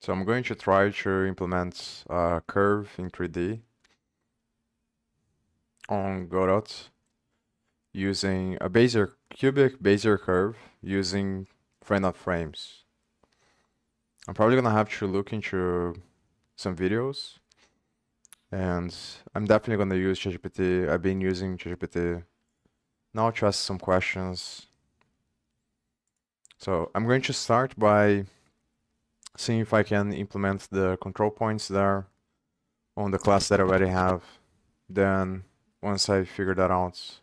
So I'm going to try to implement a curve in 3D on Godot using a cubic Bezier curve using Frenet frames. I'm probably gonna have to look into some videos, and I'm definitely gonna use ChatGPT. I've been using ChatGPT now to ask some questions. So I'm going to start by seeing if I can implement the control points there on the class that I already have. Then once I figure that out,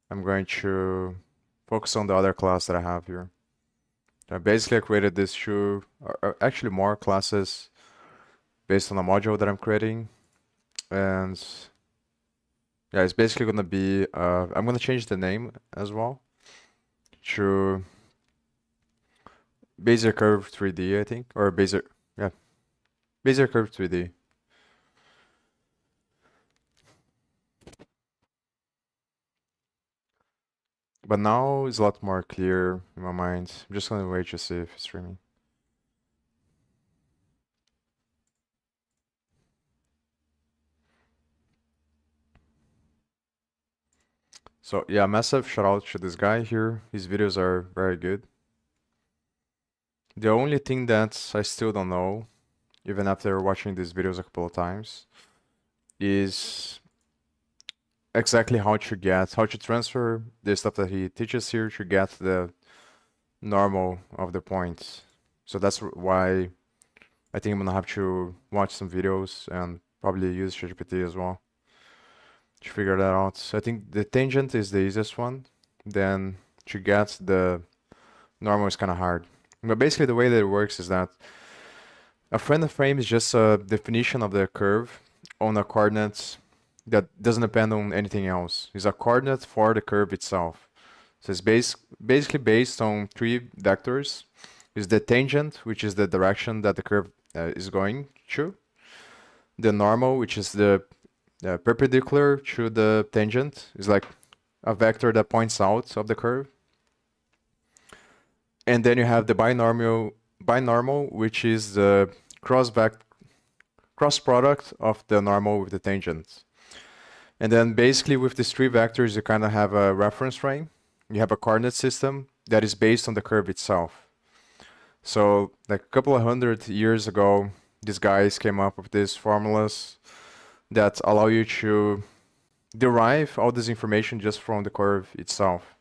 I'm going to focus on the other class that I have here. Basically, I created these two, actually more classes based on a module that I'm creating. And yeah, it's basically going to be, I'm going to change the name as well to Bezier Curve 3D, I think, or Bezier, yeah, Bezier Curve 3D. But now it's a lot more clear in my mind. I'm just gonna wait to see if it's streaming. So yeah, massive shout out to this guy here. His videos are very good. The only thing that I still don't know, even after watching these videos a couple of times, is exactly how to transfer the stuff that he teaches here to get the normal of the points. So that's why I think I'm gonna have to watch some videos and probably use ChatGPT as well to figure that out. So I think the tangent is the easiest one. Then to get the normal is kind of hard. But basically the way that it works is that a Frenet frame is just a definition of the curve on a coordinate that doesn't depend on anything else. It's a coordinate for the curve itself. So it's basically based on three vectors. Is the tangent, which is the direction that the curve is going to. The normal, which is the perpendicular to the tangent, is like a vector that points out of the curve. And then you have the binormal, which is the cross product of the normal with the tangent. And then basically with these three vectors, you kind of have a reference frame. You have a coordinate system that is based on the curve itself. So like a couple of 100 years ago, these guys came up with these formulas that allow you to derive all this information just from the curve itself.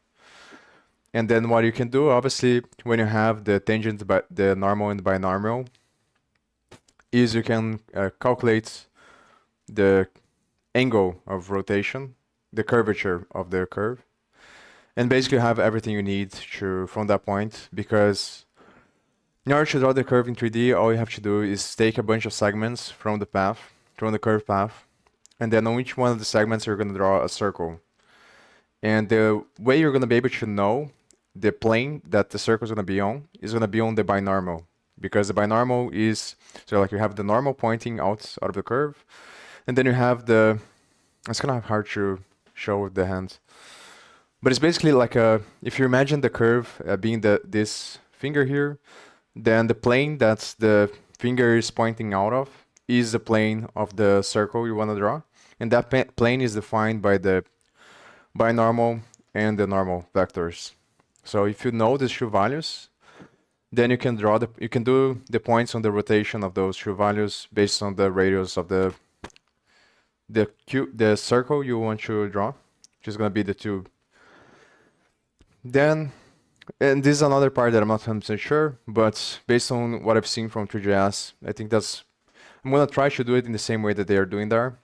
And then what you can do, obviously, when you have the tangent, the normal and binormal, is you can calculate the angle of rotation, the curvature of the curve, and basically have everything you need from that point, because in order to draw the curve in 3D, all you have to do is take a bunch of segments from the curve path, and then on each one of the segments you're going to draw a circle. And the way you're going to be able to know the plane that the circle is going to be on is going to be on the binormal, because the binormal is, so like you have the normal pointing out of the curve, and then you have the, it's kind of hard to show with the hands, but it's basically like if you imagine the curve being this finger here, then the plane that the finger is pointing out of is the plane of the circle you want to draw. And that plane is defined by the binormal and the normal vectors. So if you know these two values, then you can do the points on the rotation of those two values based on the radius of the circle you want to draw, which is going to be the tube. Then, and this is another part that I'm not 100% sure, but based on what I've seen from 3JS, I think I'm going to try to do it in the same way that they are doing there,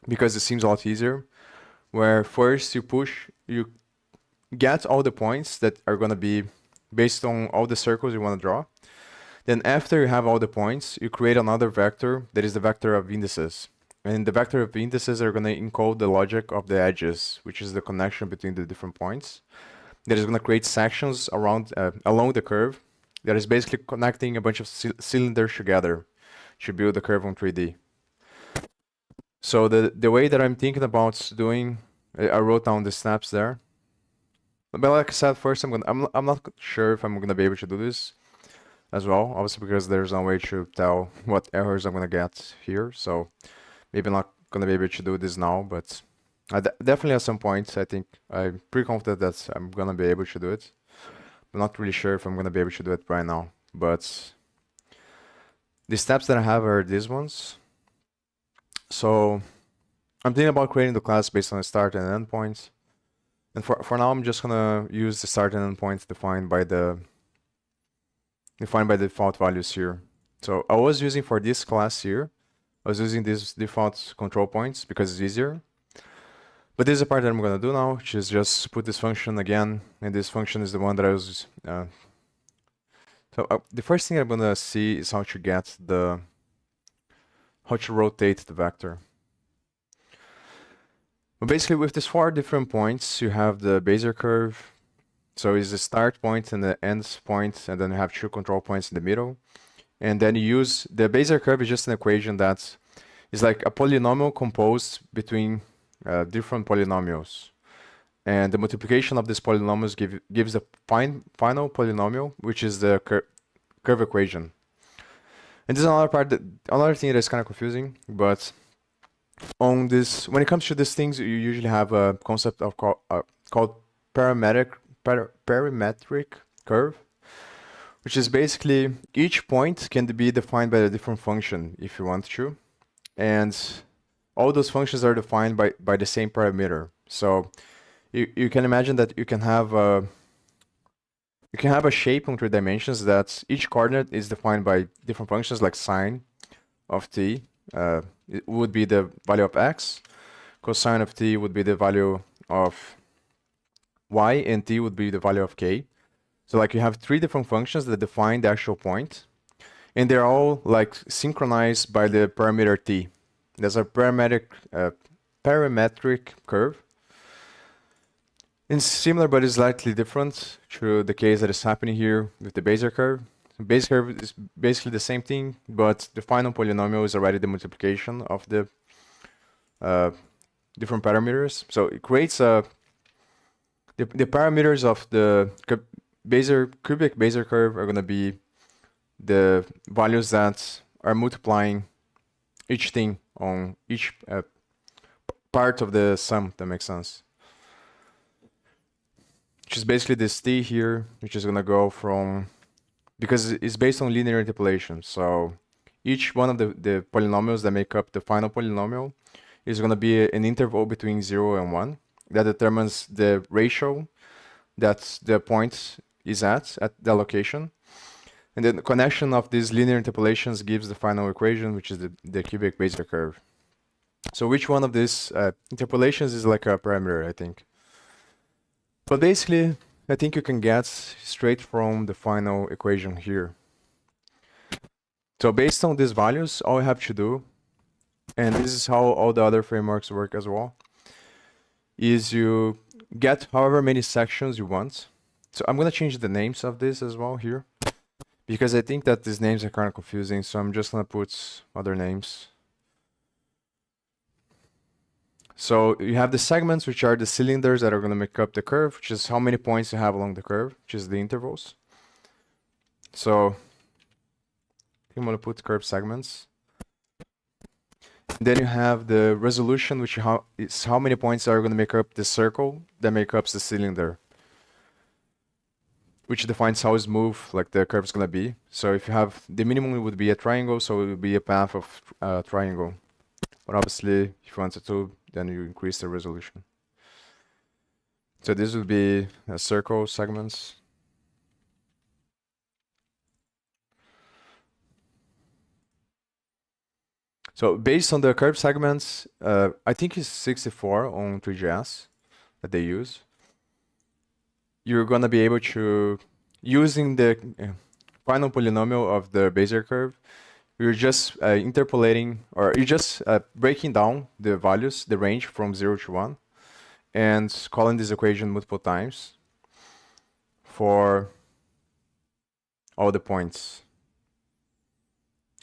because it seems a lot easier, where first you get all the points that are going to be based on all the circles you want to draw. Then after you have all the points, you create another vector that is the vector of indices. And the vector of indices are going to encode the logic of the edges, which is the connection between the different points. That is going to create sections along the curve that is basically connecting a bunch of cylinders together to build the curve on 3D. So the way that I'm thinking about doing, I wrote down the steps there. But like I said, first I'm not sure if I'm gonna be able to do this. as well, obviously because there's no way to tell what errors I'm gonna get here. So maybe I'm not gonna be able to do this now, but definitely at some point, I think I'm pretty confident that I'm gonna be able to do it. I'm not really sure if I'm gonna be able to do it right now, but the steps that I have are these ones. So I'm thinking about creating the class based on the start and end points. And for now, I'm just gonna use the start and end points defined by the default values here. So I was using for this class here, I was using these default control points because it's easier. But this is the part that I'm gonna do now, which is just put this function again, and this function is the one that I was. The first thing I'm gonna see is how to rotate the vector. But basically, with these 4 different points, you have the Bezier curve. So it's the start point and the end point, and then you have 2 control points in the middle. And then you use the Bezier curve is just an equation that is like a polynomial composed between different polynomials. And the multiplication of these polynomials gives the final polynomial, which is the curve equation. And this is another thing that is kind of confusing, but on this, when it comes to these things, you usually have a concept of called parametric curve, which is basically each point can be defined by a different function if you want to, and all those functions are defined by the same parameter. So you can imagine that you can have a shape on 3 dimensions that each coordinate is defined by different functions like sine of t. It would be the value of x, cosine of t would be the value of y, and t would be the value of k. So like you have 3 different functions that define the actual point, and they're all like synchronized by the parameter t. There's a parametric curve. It's similar, but it's slightly different to the case that is happening here with the Bezier curve. Bezier curve is basically the same thing, but the final polynomial is already the multiplication of the different parameters. So it creates the parameters of the cubic Bezier curve are going to be the values that are multiplying each thing on each part of the sum. That makes sense. Which is basically this t here, which is going to go from, because it's based on linear interpolation. So each one of the polynomials that make up the final polynomial is going to be an interval between 0 and 1 that determines the ratio that the point is at the location. And then the connection of these linear interpolations gives the final equation, which is the cubic Bezier curve. So which one of these interpolations is like a parameter, I think. But basically, I think you can get straight from the final equation here. So based on these values, all you have to do, and this is how all the other frameworks work as well, is you get however many sections you want. So I'm going to change the names of this as well here, because I think that these names are kind of confusing. So I'm just going to put other names. So you have the segments, which are the cylinders that are going to make up the curve, which is how many points you have along the curve, which is the intervals. So I'm going to put curve segments. Then you have the resolution, which is how many points are going to make up the circle that make up the cylinder, which defines how smooth like the curve is going to be. So if you have the minimum, it would be a triangle, so it would be a path of a triangle. But obviously, if you wanted to, then you increase the resolution. So this would be a circle segments. So based on the curve segments, I think it's 64 on 3GS that they use. You're gonna be able to, using the final polynomial of the Bezier curve, you're just interpolating, or you're just breaking down the values, the range from 0 to 1, and calling this equation multiple times for all the points.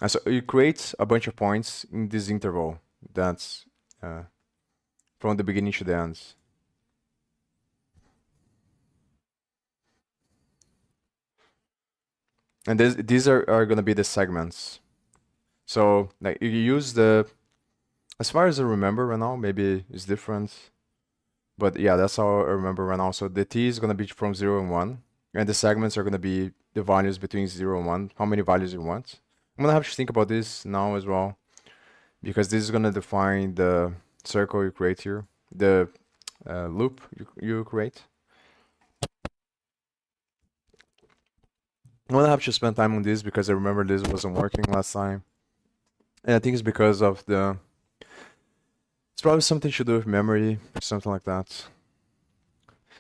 And so you create a bunch of points in this interval that's from the beginning to the end. And these are going to be the segments. So like you use the, as far as I remember right now, maybe it's different. But yeah, that's how I remember right now. So the t is going to be from 0 and 1. And the segments are going to be the values between 0 and 1, how many values you want. I'm going to have to think about this now as well, because this is going to define the circle you create here, the loop you create. I'm going to have to spend time on this because I remember this wasn't working last time. And I think it's because of the, it's probably something to do with memory, something like that.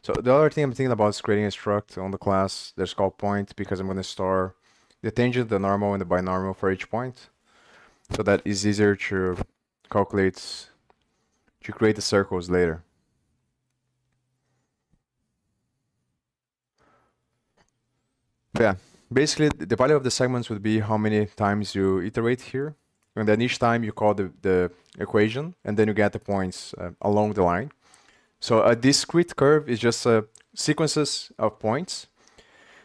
So the other thing I'm thinking about is creating a struct on the class that's called point, because I'm going to store the tangent, the normal, and the binormal for each point, so that it's easier to calculate, to create the circles later. But yeah, basically the value of the segments would be how many times you iterate here, and then each time you call the equation, and then you get the points along the line. So a discrete curve is just sequences of points.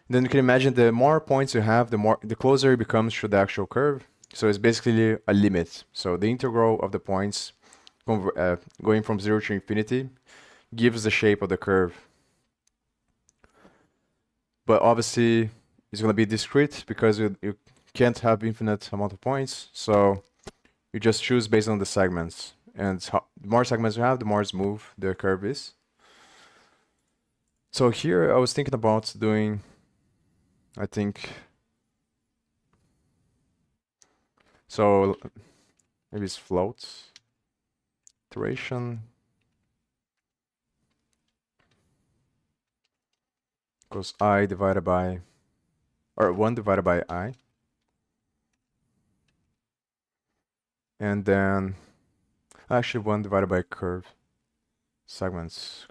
Then you can imagine the more points you have, the closer it becomes to the actual curve. So it's basically a limit. So the integral of the points going from 0 to infinity gives the shape of the curve. But obviously it's going to be discrete because you can't have infinite amount of points. So you just choose based on the segments. And the more segments you have, the more smooth the curve is. So here I was thinking about doing, I think, so maybe it's floats, iteration equals I divided by, or 1 divided by I. And then actually 1 divided by curve segments.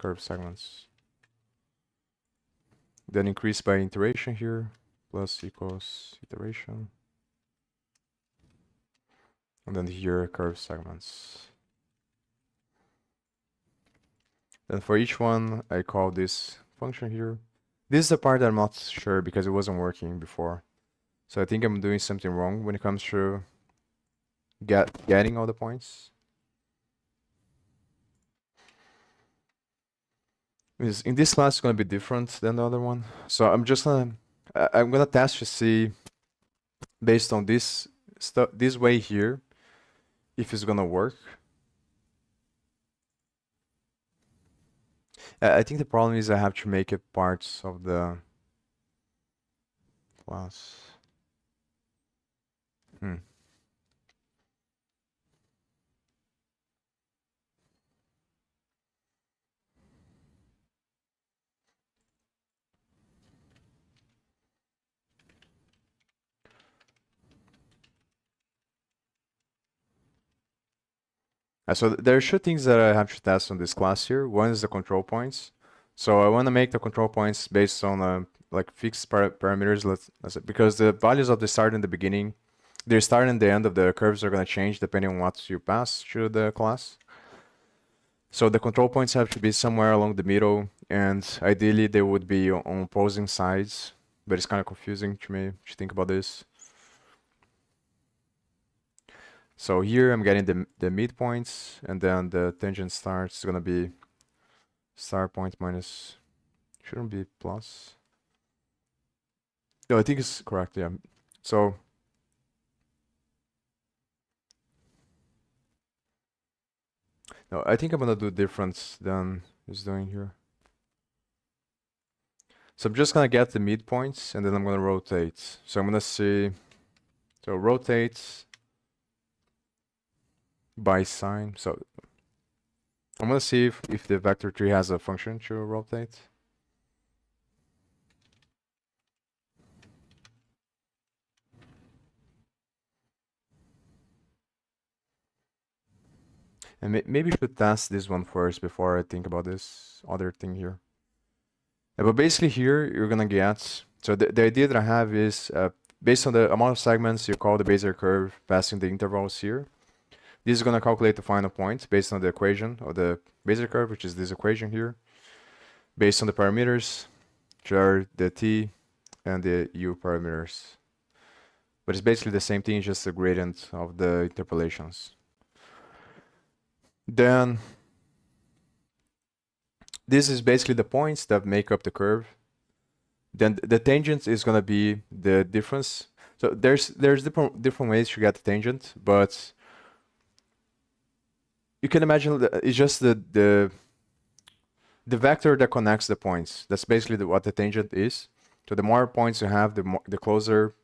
Then increase by iteration here, plus equals iteration. And then here curve segments. Then for each one, I call this function here. This is the part that I'm not sure because it wasn't working before. So I think I'm doing something wrong when it comes to getting all the points. In this class, it's going to be different than the other one. So I'm just I'm gonna test to see, based on this way here, if it's gonna work. I think the problem is I have to make it parts of the class. So there are two things that I have to test on this class here. One is the control points. So I want to make the control points based on like fixed parameters. Let's say, because the values of the start and the beginning, the start and the end of the curves are going to change depending on what you pass through the class. So the control points have to be somewhere along the middle, and ideally they would be on opposing sides. But it's kind of confusing to me to think about this. So here I'm getting the midpoints, and then the tangent start is gonna be start point minus, shouldn't be plus. No, I think it's correct, yeah. So no, I think I'm gonna do different than it's doing here. So I'm just gonna get the midpoints, and then I'm gonna rotate. So I'm gonna see, so rotate by sign. So I'm gonna see if the vector tree has a function to rotate. And maybe we should test this one first before I think about this other thing here. But basically here you're gonna get, so the idea that I have is based on the amount of segments you call the Bezier curve passing the intervals here. This is gonna calculate the final point based on the equation of the Bezier curve, which is this equation here, based on the parameters, which are the t and the u parameters. But it's basically the same thing, just the gradient of the interpolations. Then this is basically the points that make up the curve. Then the tangent is gonna be the difference. So there's different ways to get the tangent, but you can imagine that it's just the vector that connects the points. That's basically what the tangent is. So the more points you have, the closer,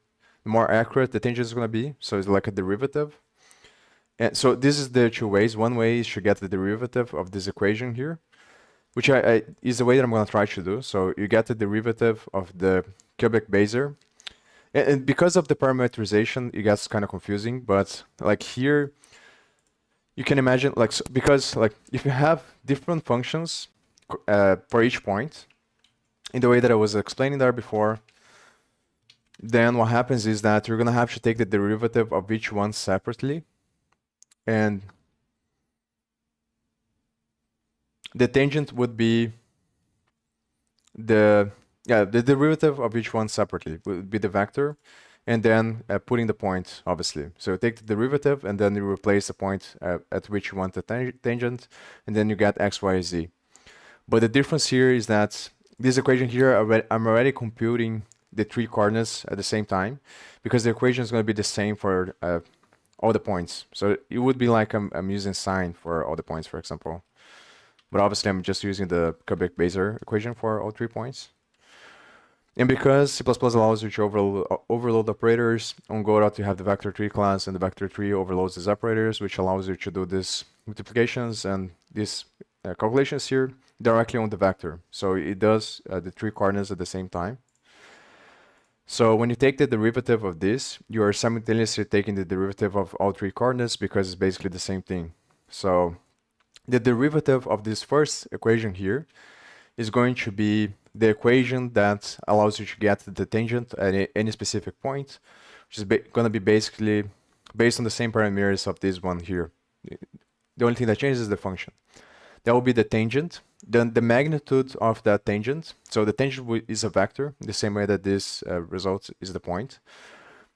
the more accurate the tangent is gonna be. So it's like a derivative. And so this is the two ways. One way is to get the derivative of this equation here, which is the way that I'm going to try to do. So you get the derivative of the cubic Bezier. And because of the parameterization, it gets kind of confusing. But like here, you can imagine, like, because like if you have different functions for each point, in the way that I was explaining there before, then what happens is that you're going to have to take the derivative of each one separately. And the tangent would be the derivative of each one separately would be the vector, and then putting the point, obviously. So you take the derivative, and then you replace the point at which you want the tangent, and then you get x, y, z. But the difference here is that this equation here, I'm already computing the three coordinates at the same time, because the equation is going to be the same for all the points. So it would be like I'm using sine for all the points, for example. But obviously, I'm just using the cubic Bezier equation for all 3 points. And because C++ allows you to overload operators, on Godot you have the vector3 class, and the vector3 overloads these operators, which allows you to do these multiplications and these calculations here directly on the vector. So it does the 3 coordinates at the same time. So when you take the derivative of this, you are simultaneously taking the derivative of all 3 coordinates, because it's basically the same thing. So the derivative of this first equation here is going to be the equation that allows you to get the tangent at any specific point, which is going to be basically based on the same parameters of this one here. The only thing that changes is the function. That will be the tangent. Then the magnitude of that tangent. So the tangent is a vector, the same way that this result is the point.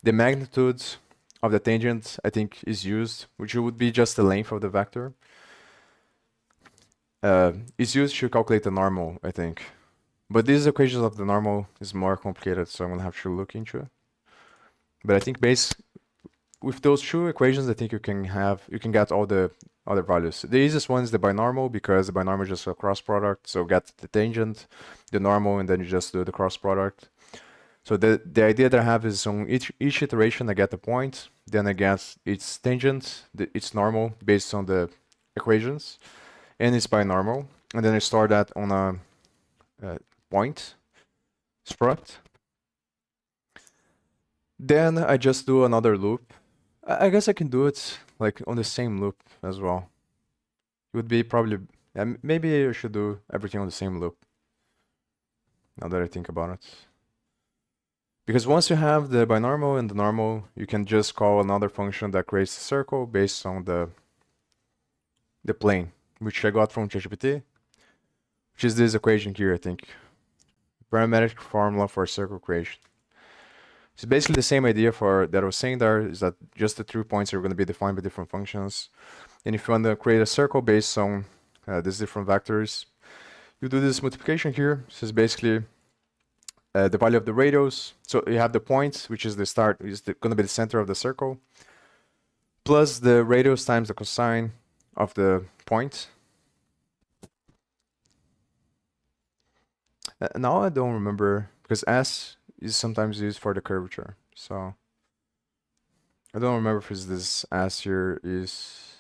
The magnitude of the tangent, I think, is used, which would be just the length of the vector. Is used to calculate the normal, I think. But these equations of the normal is more complicated, so I'm going to have to look into it. But I think with those 2 equations, I think you can get all the other values. The easiest one is the binormal, because the binormal is just a cross product. So get the tangent, the normal, and then you just do the cross product. So the idea that I have is on each iteration I get the point, then I get its tangent, its normal based on the equations, and it's binormal, and then I store that on a point struct. Then I just do another loop. I guess I can do it like on the same loop as well. It would be probably, maybe I should do everything on the same loop, now that I think about it. Because once you have the binormal and the normal, you can just call another function that creates a circle based on the plane, which I got from ChatGPT, which is this equation here, I think. Parametric formula for circle creation. It's basically the same idea that I was saying there, is that just the 3 points are going to be defined by different functions. And if you want to create a circle based on these different vectors, you do this multiplication here. This is basically the value of the radius. So you have the point, which is the start, is going to be the center of the circle, plus the radius times the cosine of the point. Now I don't remember, because S is sometimes used for the curvature. So I don't remember if it's this S here is...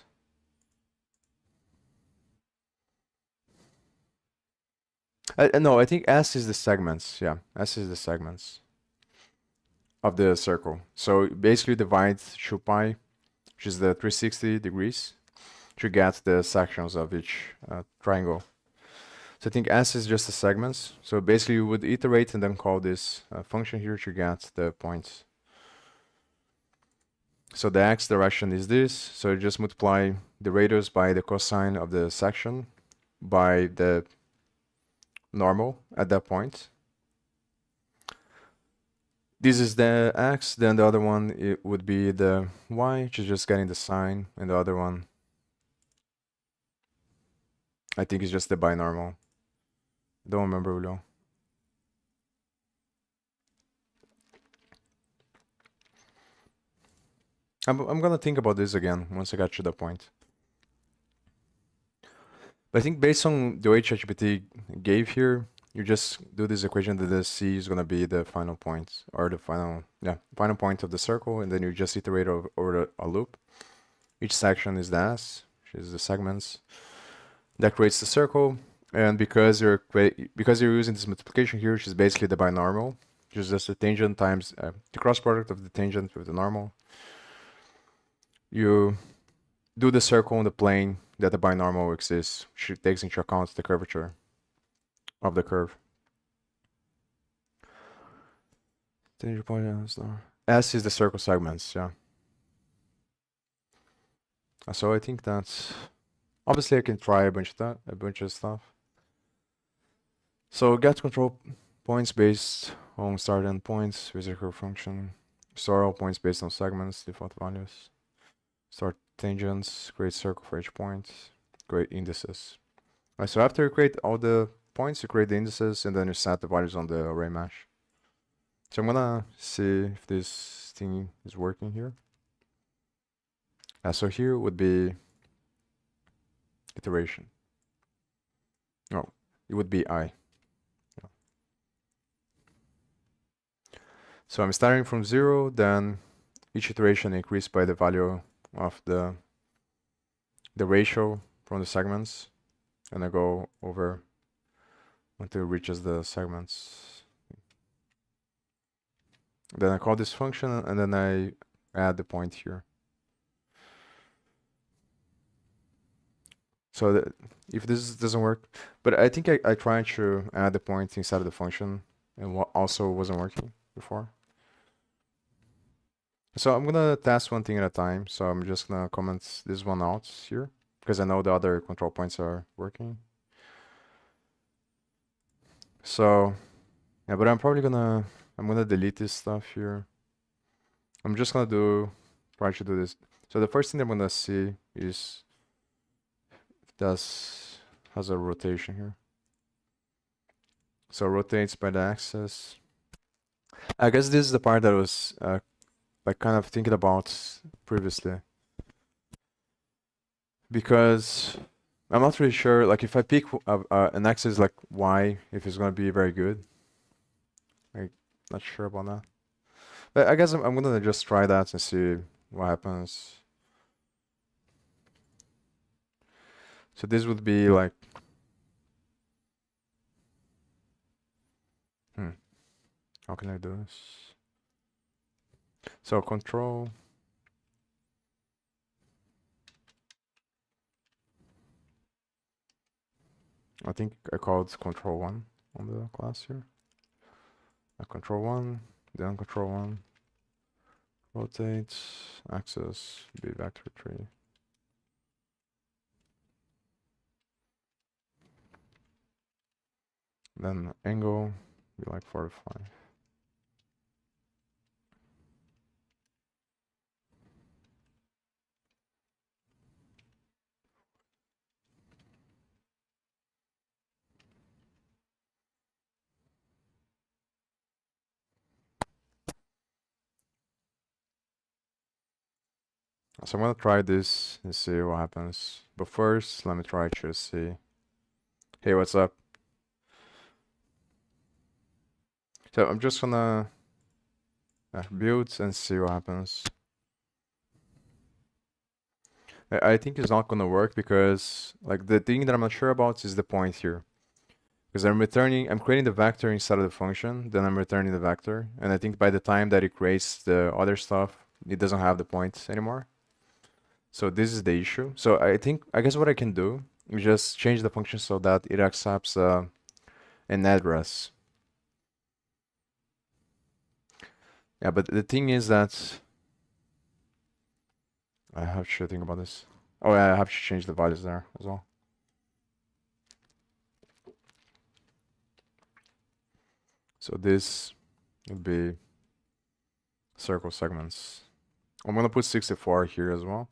no, I think S is the segments. Yeah, S is the segments of the circle. So basically divide 2 pi, which is the 360 degrees, to get the sections of each triangle. So I think S is just the segments. So basically you would iterate and then call this function here to get the points. So the x direction is this. So you just multiply the radius by the cosine of the section by the normal at that point. this is the x, then the other one it would be the y, which is just getting the sign, and the other one I think is just the binormal. Don't remember, Julio. I'm gonna think about this again once I get to the point. But I think based on the way ChatGPT gave here, you just do this equation that the C is gonna be the final point, or the final point of the circle, and then you just iterate over a loop. Each section is the S, which is the segments. That creates the circle, and because you're using this multiplication here, which is basically the binormal, which is just the tangent times the cross product of the tangent with the normal. You do the circle on the plane that the binormal exists, which takes into account the curvature of the curve. Tangent point S is the circle segments, yeah. So I think that's obviously I can try a bunch of stuff. So get control points based on start end points with a curve function. Store all points based on segments, default values. Start tangents, create circle for each point, create indices. Alright, so after you create all the points, you create the indices, and then you set the values on the array mesh. So I'm gonna see if this thing is working here. So here would be iteration. No, it would be I. Yeah. So I'm starting from 0, then each iteration increased by the value of the ratio from the segments, and I go over until it reaches the segments. Then I call this function, and then I add the point here. So if this doesn't work, but I think I tried to add the point inside of the function, and what also wasn't working before. So I'm gonna test one thing at a time. So I'm just gonna comment this one out here, because I know the other control points are working. So yeah, but I'm gonna delete this stuff here. I'm just gonna try to do this. So the first thing I'm gonna see is this has a rotation here. So rotates by the axis. I guess this is the part that I was like kind of thinking about previously, because I'm not really sure. Like if I pick an axis like y, if it's gonna be very good. I'm not sure about that. But I guess I'm gonna just try that and see what happens. So this would be like, how can I do this? So control. I think I called control 1 on the class here. Control 1, then control 1. Rotate, axis, be vector 3. Then angle, be like 45. So I'm gonna try this and see what happens. But first, let me try to see. Hey, what's up? So I'm just gonna build and see what happens. I think it's not gonna work because like the thing that I'm not sure about is the point here. Because I'm creating the vector inside of the function, then I'm returning the vector. And I think by the time that it creates the other stuff, it doesn't have the point anymore. So this is the issue. So I guess what I can do is just change the function so that it accepts an address. Yeah, but the thing is that I have to think about this. Oh yeah, I have to change the values there as well. So this would be circle segments. I'm gonna put 64 here as well.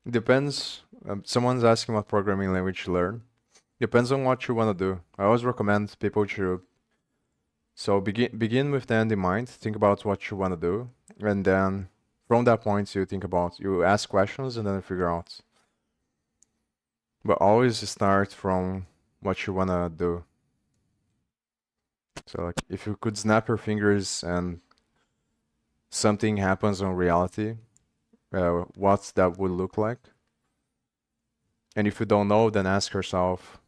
Depends. Someone's asking what programming language to learn. Depends on what you want to do. I always recommend people to begin with the end in mind. Think about what you want to do, and then from that point you ask questions and then you figure out. But always start from what you want to do. So like if you could snap your fingers and something happens on reality, what that would look like. And if you don't know, then ask yourself,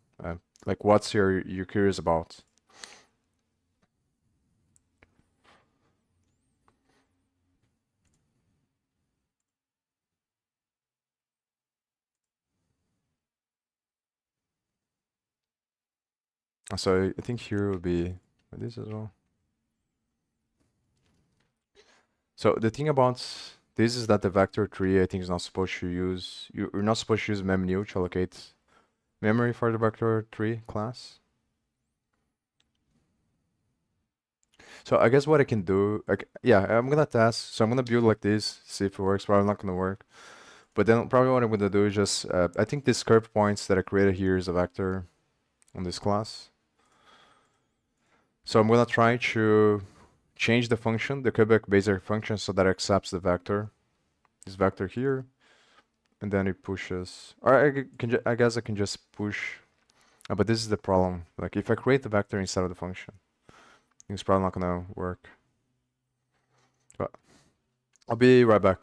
like, what's you're curious about? So I think here would be this as well. So the thing about this is that the vector tree I think is not supposed to use you're not supposed to use memnew to allocate memory for the vector tree class. So I guess what I can do, like, yeah, I'm gonna test. So I'm gonna build like this, see if it works. Probably not gonna work. But then probably what I'm gonna do is just, I think this curve points that I created here is a vector on this class. So I'm gonna try to change the function, the cubic Bezier function, so that it accepts the vector, this vector here, and then it pushes. Or I guess I can just push. But this is the problem. Like if I create the vector instead of the function, it's probably not gonna work. But I'll be right back.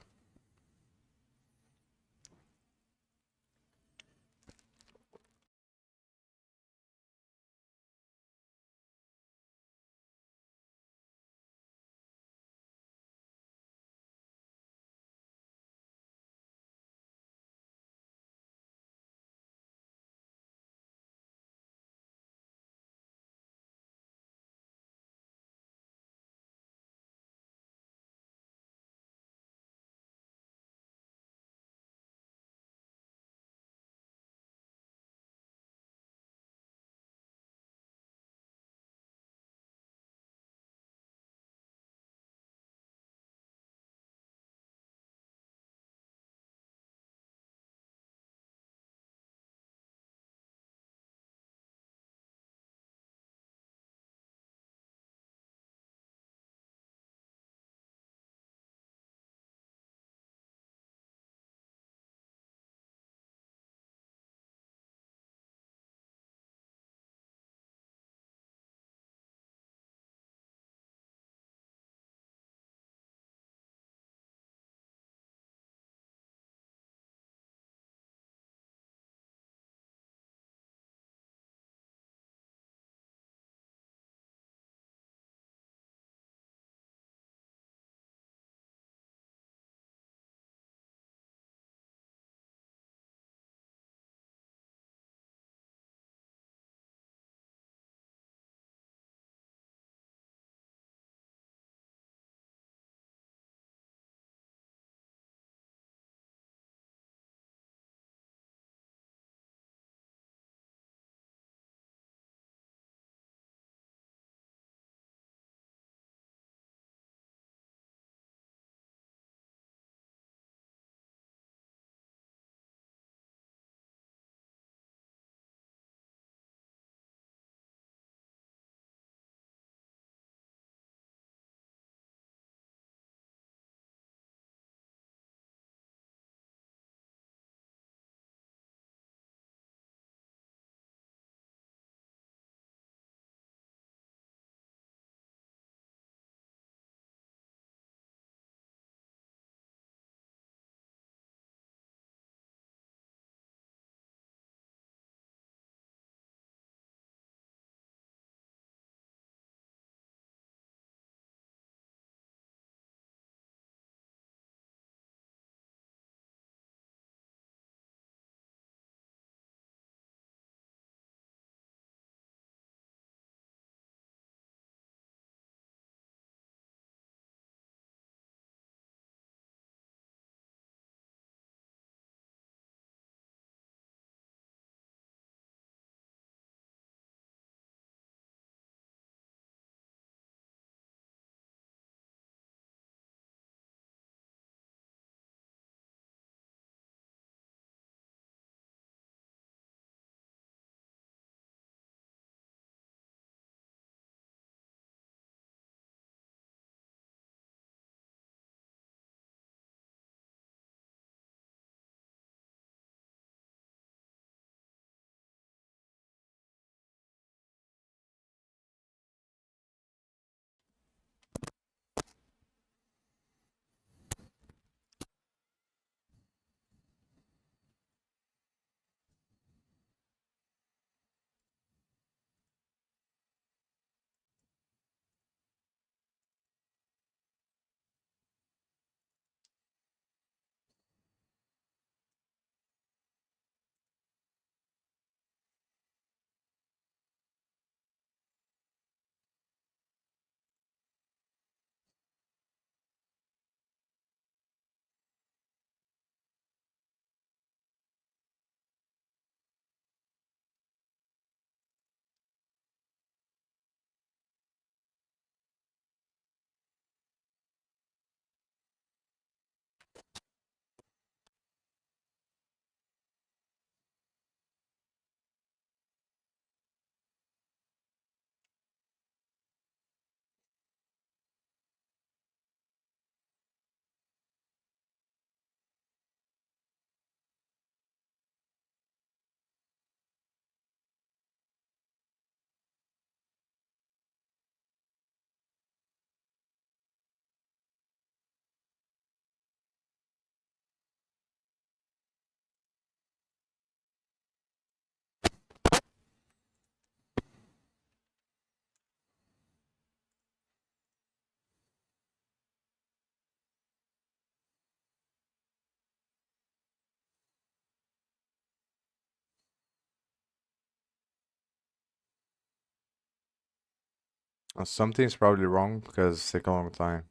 Something's probably wrong because it's taking a long time.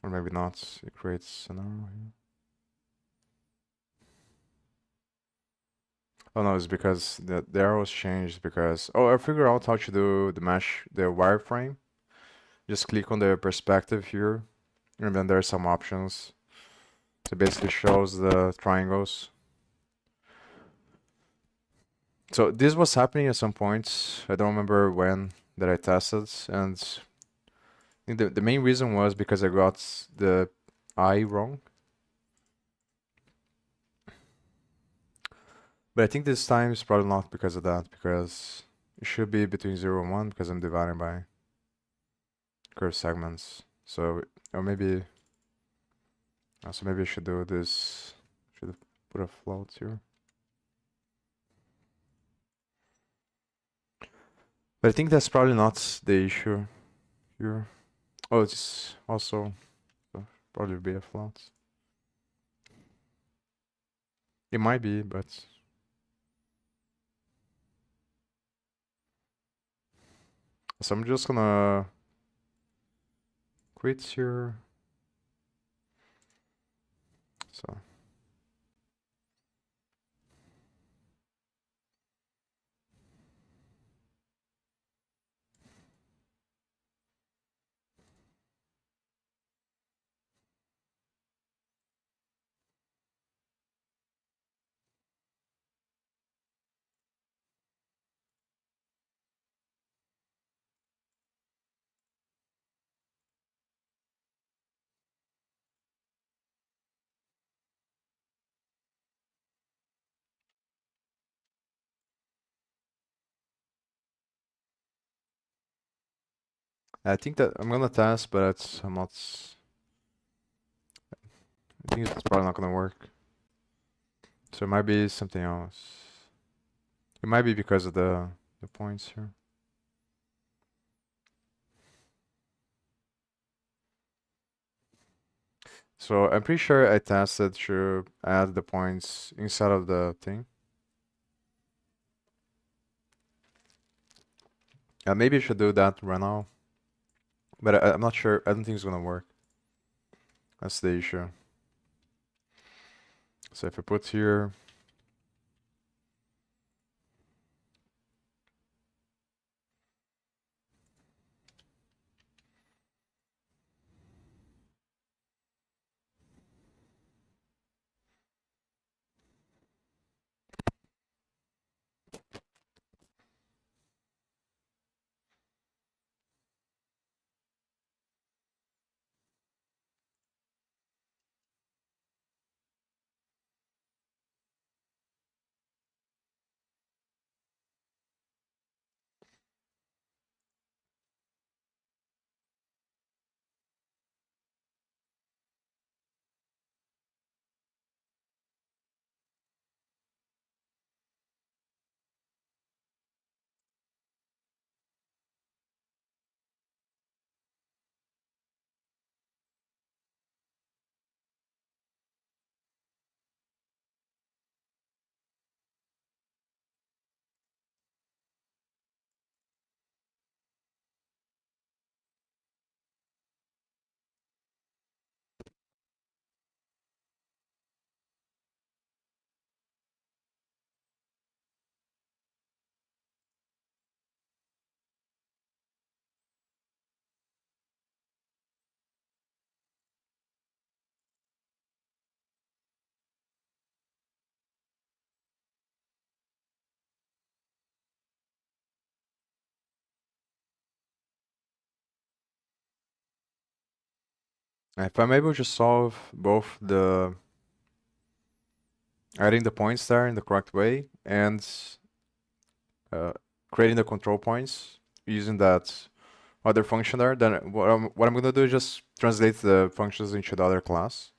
Or maybe not. It creates an error here. Oh no, it's because the arrows changed because... Oh, I figured out how to do the mesh, the wireframe. Just click on the perspective here, and then there are some options. So it basically shows the triangles. So this was happening at some points. I don't remember when that I tested, and I think the main reason was because I got the I wrong. But I think this time is probably not because of that, because it should be between 0 and 1 because I'm dividing by curved segments. So, or maybe, so maybe I should do this, should put a float here. But I think that's probably not the issue here. Oh, it's also probably be a float. It might be, but... So I'm just gonna quit here. So I think that I'm gonna test, but I'm not. I think it's probably not gonna work. So it might be something else. It might be because of the points here. So I'm pretty sure I tested to add the points inside of the thing. Maybe I should do that right now. But I'm not sure. I don't think it's gonna work. That's the issue. So if I put here... If I'm able to solve both the adding the points there in the correct way and creating the control points using that other function there, then what I'm gonna do is just translate the functions into the other class,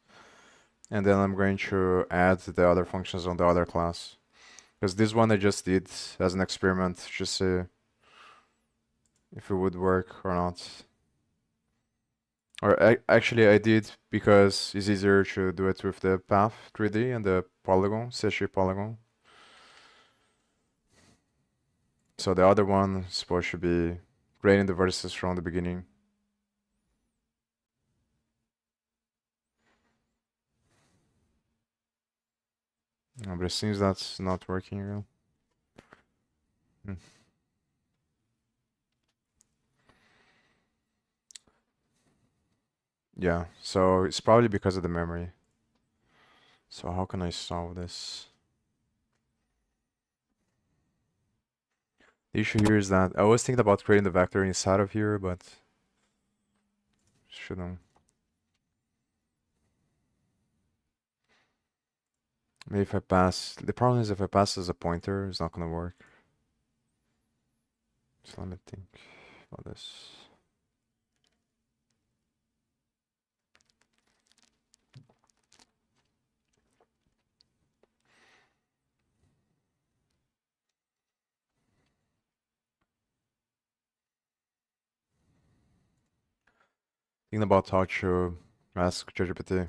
and then I'm going to add the other functions on the other class. Because this one I just did as an experiment to see if it would work or not. Or actually I did because it's easier to do it with the path 3D and the polygon, CSG polygon. So the other one is supposed to be creating the vertices from the beginning. But it seems that's not working again. Hmm. Yeah, so it's probably because of the memory. So how can I solve this? The issue here is that I was thinking about creating the vector inside of here, but shouldn't. Maybe if I pass, the problem is if I pass as a pointer, it's not gonna work. So let me think about this. Thinking about how to ask ChatGPT.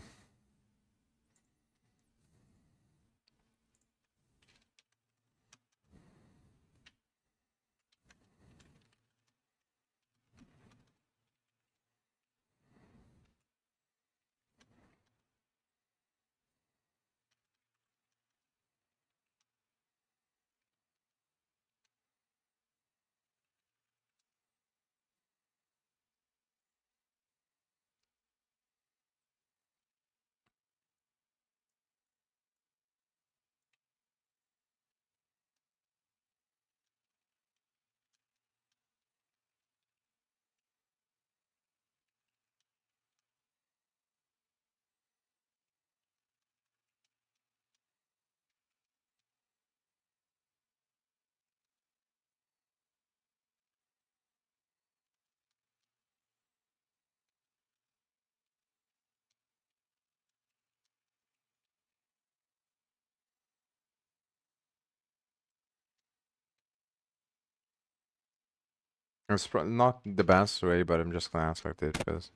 It's not the best way, but I'm just gonna ask like this because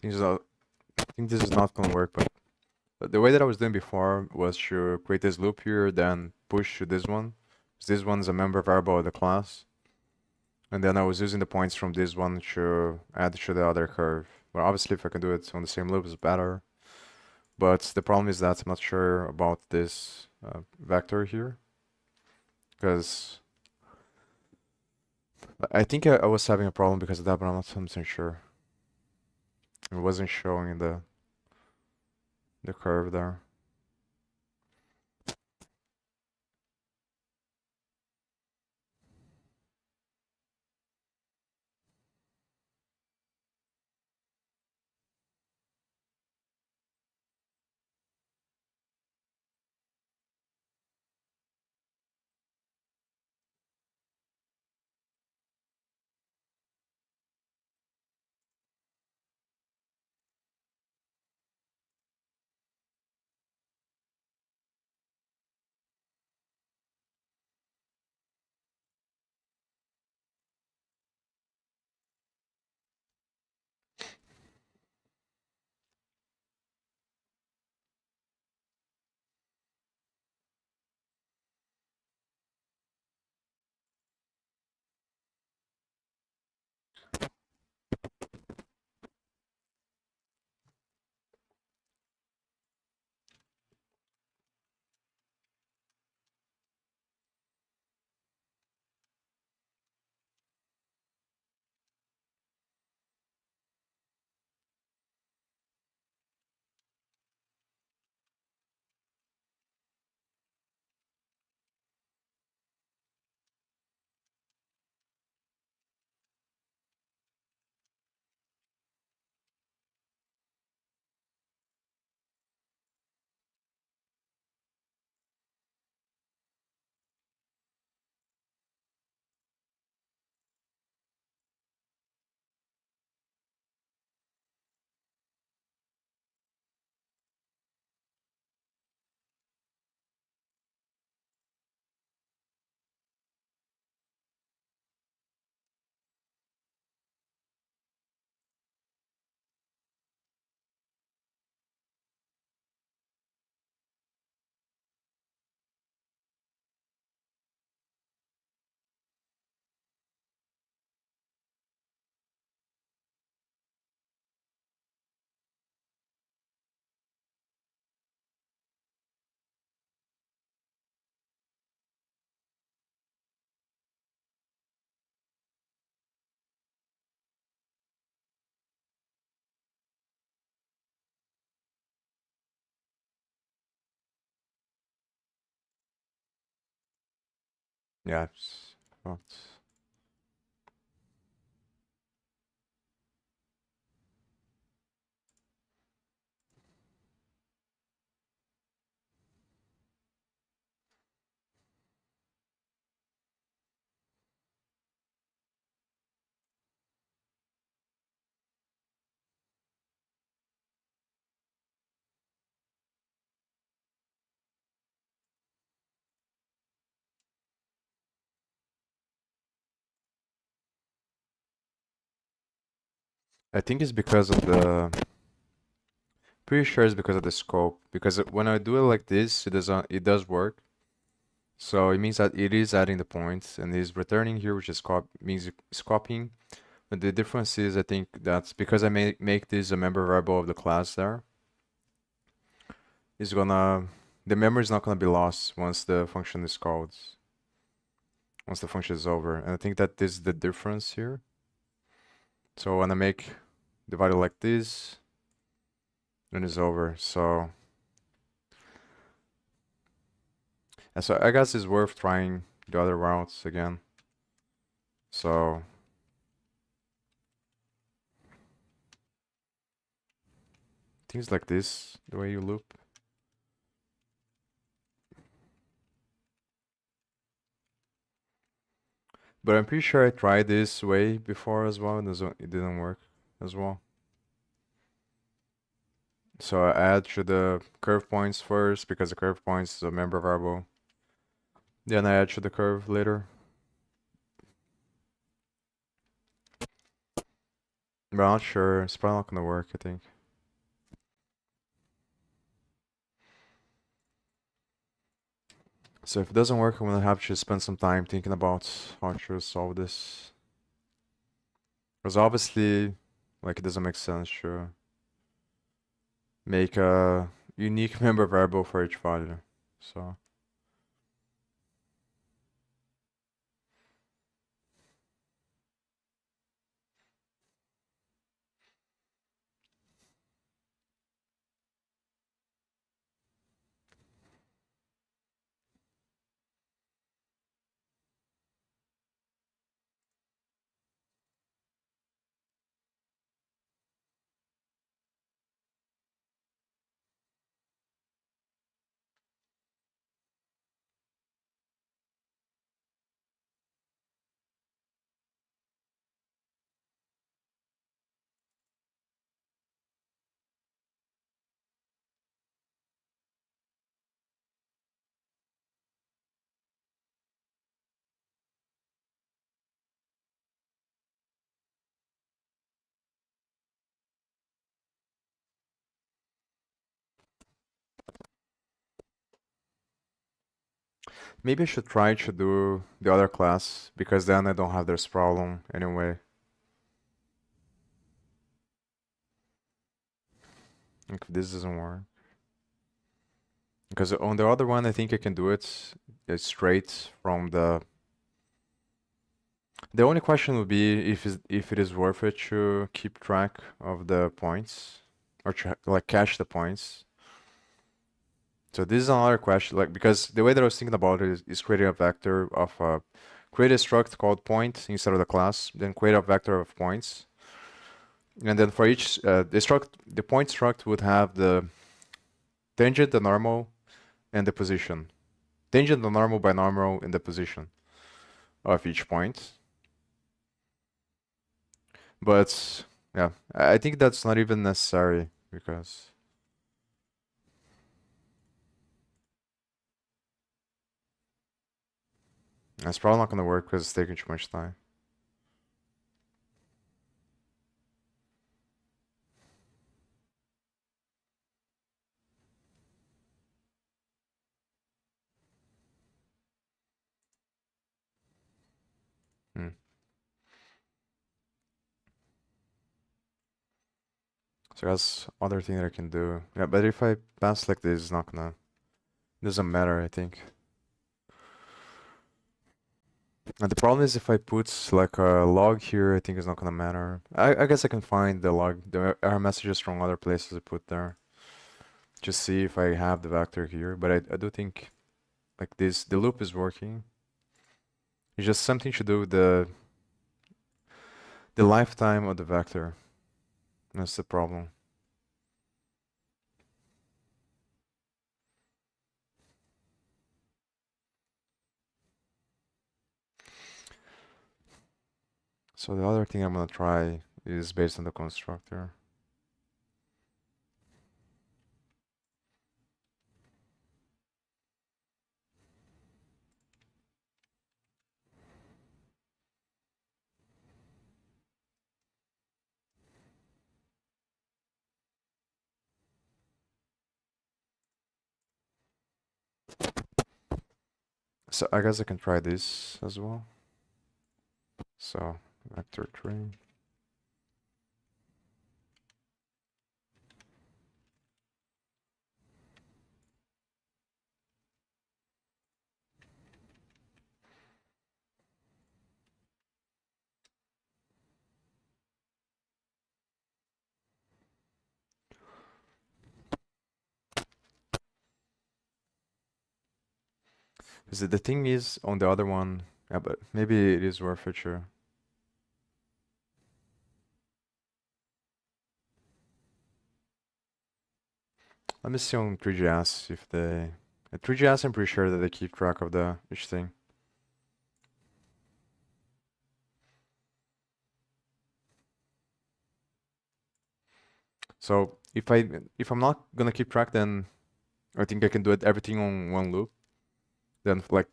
I think this is not gonna work. But the way that I was doing before was to create this loop here, then push to this one. This one's a member variable of the class, and then I was using the points from this one to add to the other curve. But obviously, if I can do it on the same loop, it's better. But the problem is that I'm not sure about this vector here, because I think I was having a problem because of that, but I'm not 100% sure. It wasn't showing the curve there. Yeah, it's not. I think it's because of the. Pretty sure it's because of the scope. Because when I do it like this, it does work. So it means that it is adding the points and is returning here, which is means it's copying. But the difference is, I think that's because I make this a member variable of the class there. Is gonna the memory is not gonna be lost once the function is called. Once the function is over, and I think that this is the difference here. So when I make the value like this, then it's over. So I guess it's worth trying the other routes again. So things like this, the way you loop. But I'm pretty sure I tried this way before as well, and it didn't work as well. So I add to the curve points first because the curve points is a member variable. Then I add to the curve later. But I'm not sure. It's probably not gonna work, I think. So if it doesn't work, I'm gonna have to spend some time thinking about how to solve this. Because obviously, like, it doesn't make sense to make a unique member variable for each value. So maybe I should try to do the other class because then I don't have this problem anyway. Like if this doesn't work. Because on the other one, I think I can do it straight from the. The only question would be if it is worth it to keep track of the points or to like cache the points. So this is another question, like because the way that I was thinking about it is creating a vector of create a struct called point instead of the class, then create a vector of points, and then for each the point struct would have the tangent, the normal, and the position. Tangent, the normal, binormal, and the position of each point. But yeah, I think that's not even necessary because that's probably not going to work because it's taking too much time. Hmm. So that's other thing that I can do. Yeah, but if I pass like this, it's not gonna. Doesn't matter, I think. And the problem is if I put like a log here, I think it's not gonna matter. I guess I can find the log, the error messages from other places I put there. Just see if I have the vector here. But I do think like this, the loop is working. It's just something to do with the lifetime of the vector. That's the problem. So the other thing I'm gonna try is based on the constructor. So I guess I can try this as well. So vector 3. Because the thing is on the other one, yeah, but maybe it is worth it, sure. Let me see on 3GS if they... At 3GS I'm pretty sure that they keep track of the each thing. So if I'm not gonna keep track, then I think I can do it everything on one loop. Then like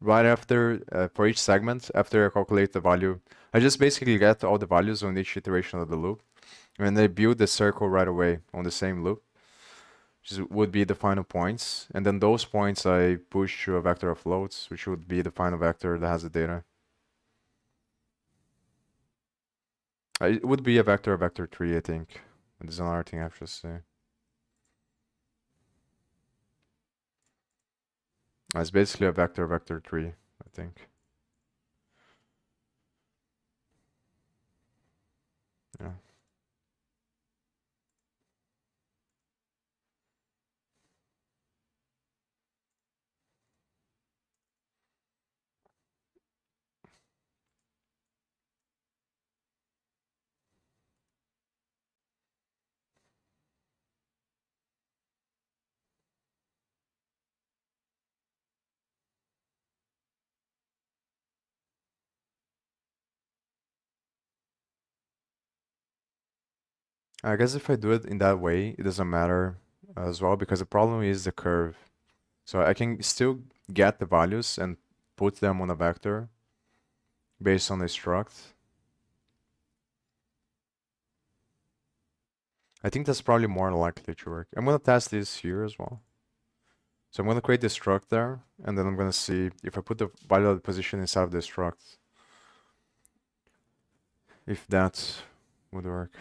right after for each segment, after I calculate the value, I just basically get all the values on each iteration of the loop, and I build the circle right away on the same loop, which would be the final points, and then those points I push to a vector of floats, which would be the final vector that has the data. It would be a vector of vector 3, I think. There's another thing I have to say. It's basically a vector vector 3, I think. Yeah. I guess if I do it in that way, it doesn't matter as well because the problem is the curve. So I can still get the values and put them on a vector based on the struct. I think that's probably more likely to work. I'm gonna test this here as well. So I'm gonna create the struct there, and then I'm gonna see if I put the value of the position inside of the struct, if that would work.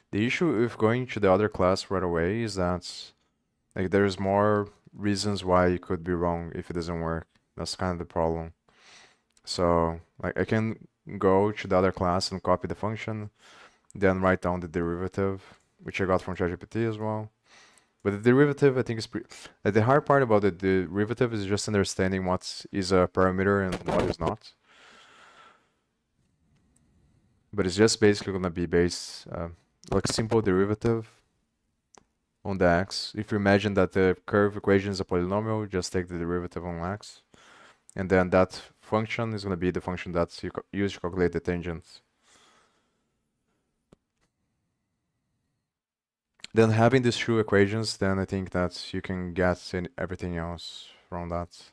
The issue with going to the other class right away is that like there's more reasons why it could be wrong if it doesn't work. That's kind of the problem. So like I can go to the other class and copy the function, then write down the derivative, which I got from ChatGPT as well. But the derivative, I think, is pretty... the hard part about the derivative is just understanding what is a parameter and what is not. But it's just basically gonna be based like simple derivative on the x. If you imagine that the curve equation is a polynomial, just take the derivative on x. And then that function is gonna be the function that you use to calculate the tangent. Then having these two equations, then I think that you can get everything else from that.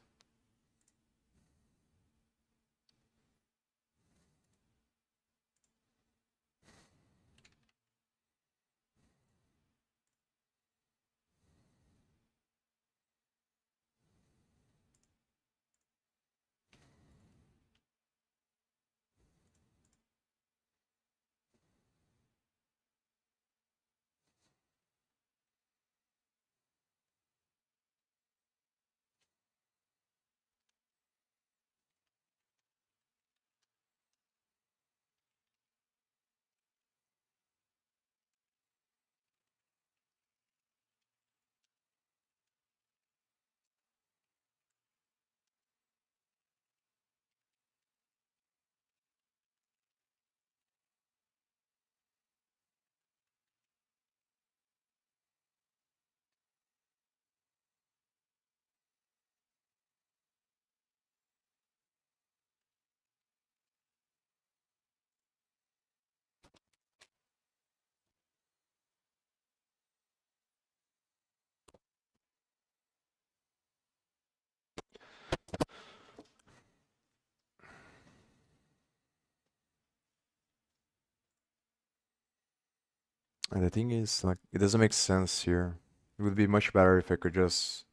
And the thing is, like, it doesn't make sense here. It would be much better if I could just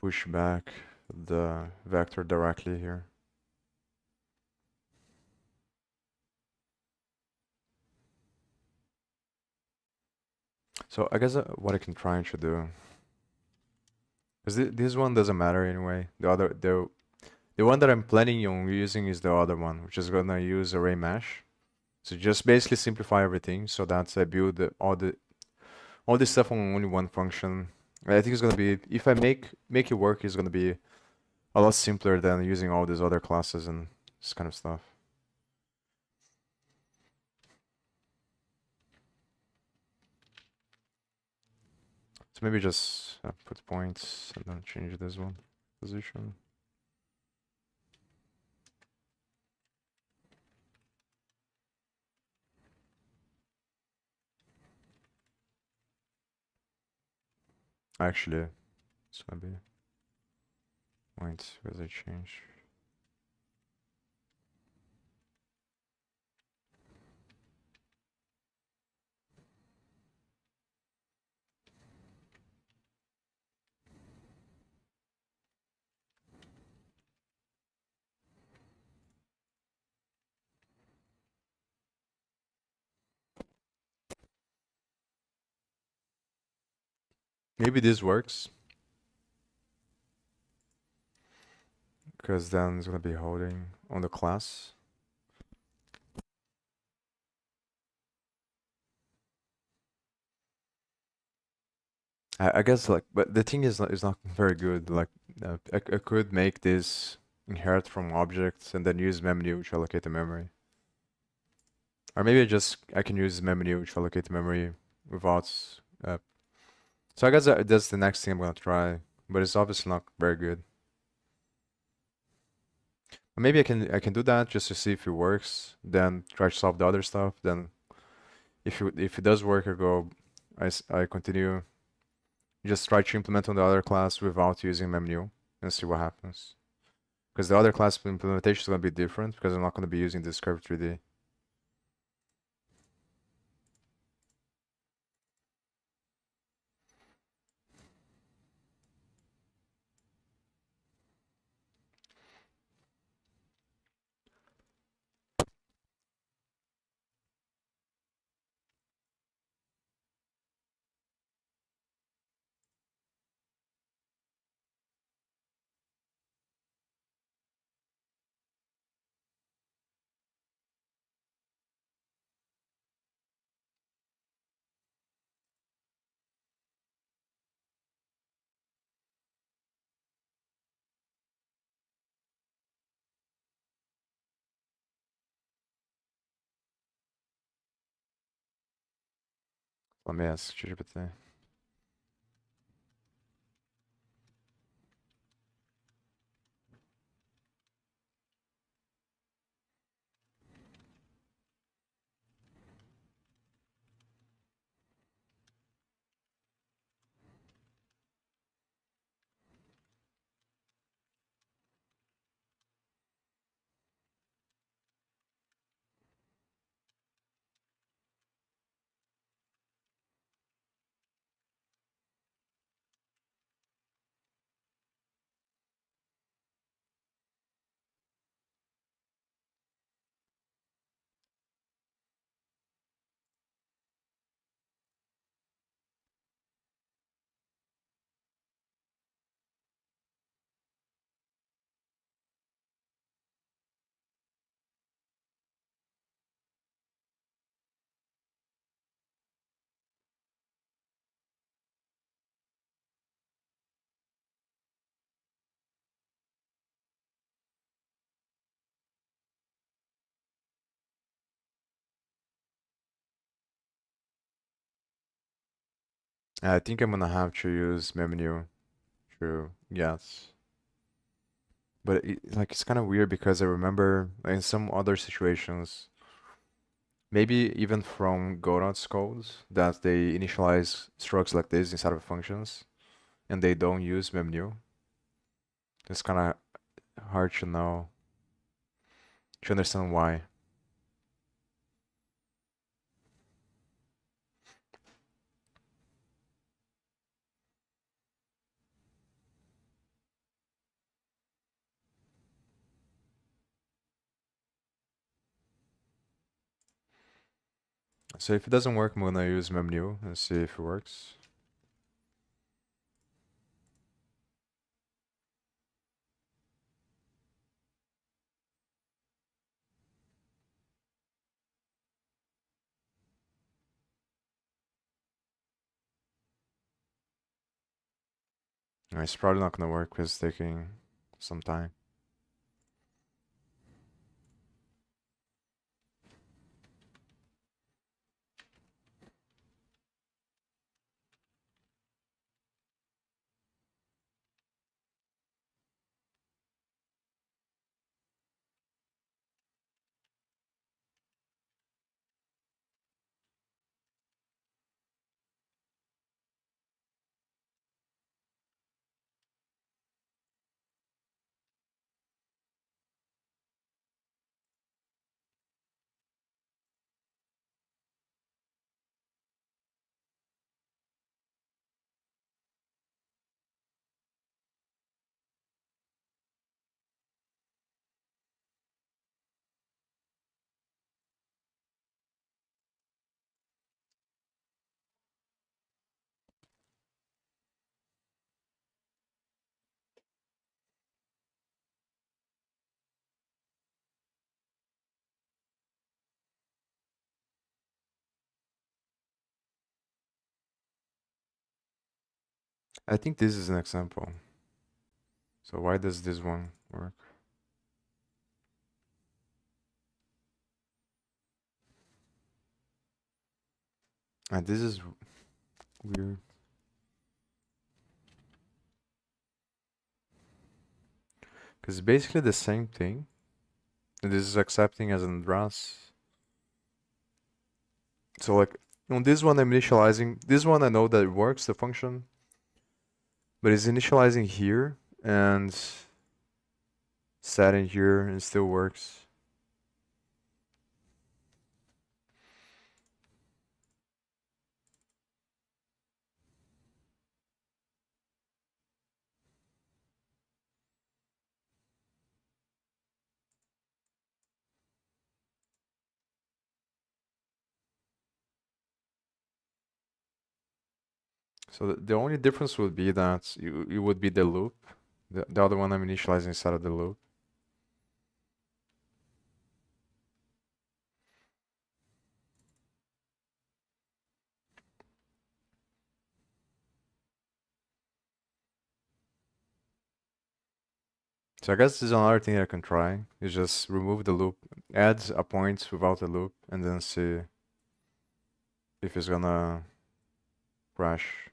push back the vector directly here. So I guess what I can try and should do, because this one doesn't matter anyway. The one that I'm planning on using is the other one, which is gonna use array mesh. So just basically simplify everything so that I build all this stuff on only one function. I think it's gonna be, if I make it work, it's gonna be a lot simpler than using all these other classes and this kind of stuff. So maybe just put points and then change this one position. Actually, it's gonna be points because I change. Maybe this works because then it's gonna be holding on the class. I guess like, but the thing is not very good. Like, I could make this inherit from objects and then use memnew to allocate the memory. Or maybe I can use memnew to allocate the memory without. Uh, so I guess that's the next thing I'm gonna try, but it's obviously not very good. Maybe I can do that just to see if it works. Then try to solve the other stuff. Then if it does work, I continue. Just try to implement on the other class without using memnew and see what happens. Because the other class implementation is going to be different because I'm not going to be using this curve 3D. Let me ask ChatGPT. I think I'm gonna have to use memnew to guess. But like it's kind of weird because I remember in some other situations, maybe even from Godot's codes, that they initialize structs like this inside of functions, and they don't use memnew. It's kind of hard to know, to understand why. So if it doesn't work, I'm gonna use memnew and see if it works. It's probably not gonna work because it's taking some time. I think this is an example. So why does this one work? And this is weird. Because it's basically the same thing. And this is accepting as an address. So like on this one I'm initializing, this one I know that it works, the function, but it's initializing here and setting here and it still works. So the only difference would be that it would be the loop. The other one I'm initializing inside of the loop. So I guess this is another thing I can try. Is just remove the loop, add a point without the loop, and then see if it's gonna crash.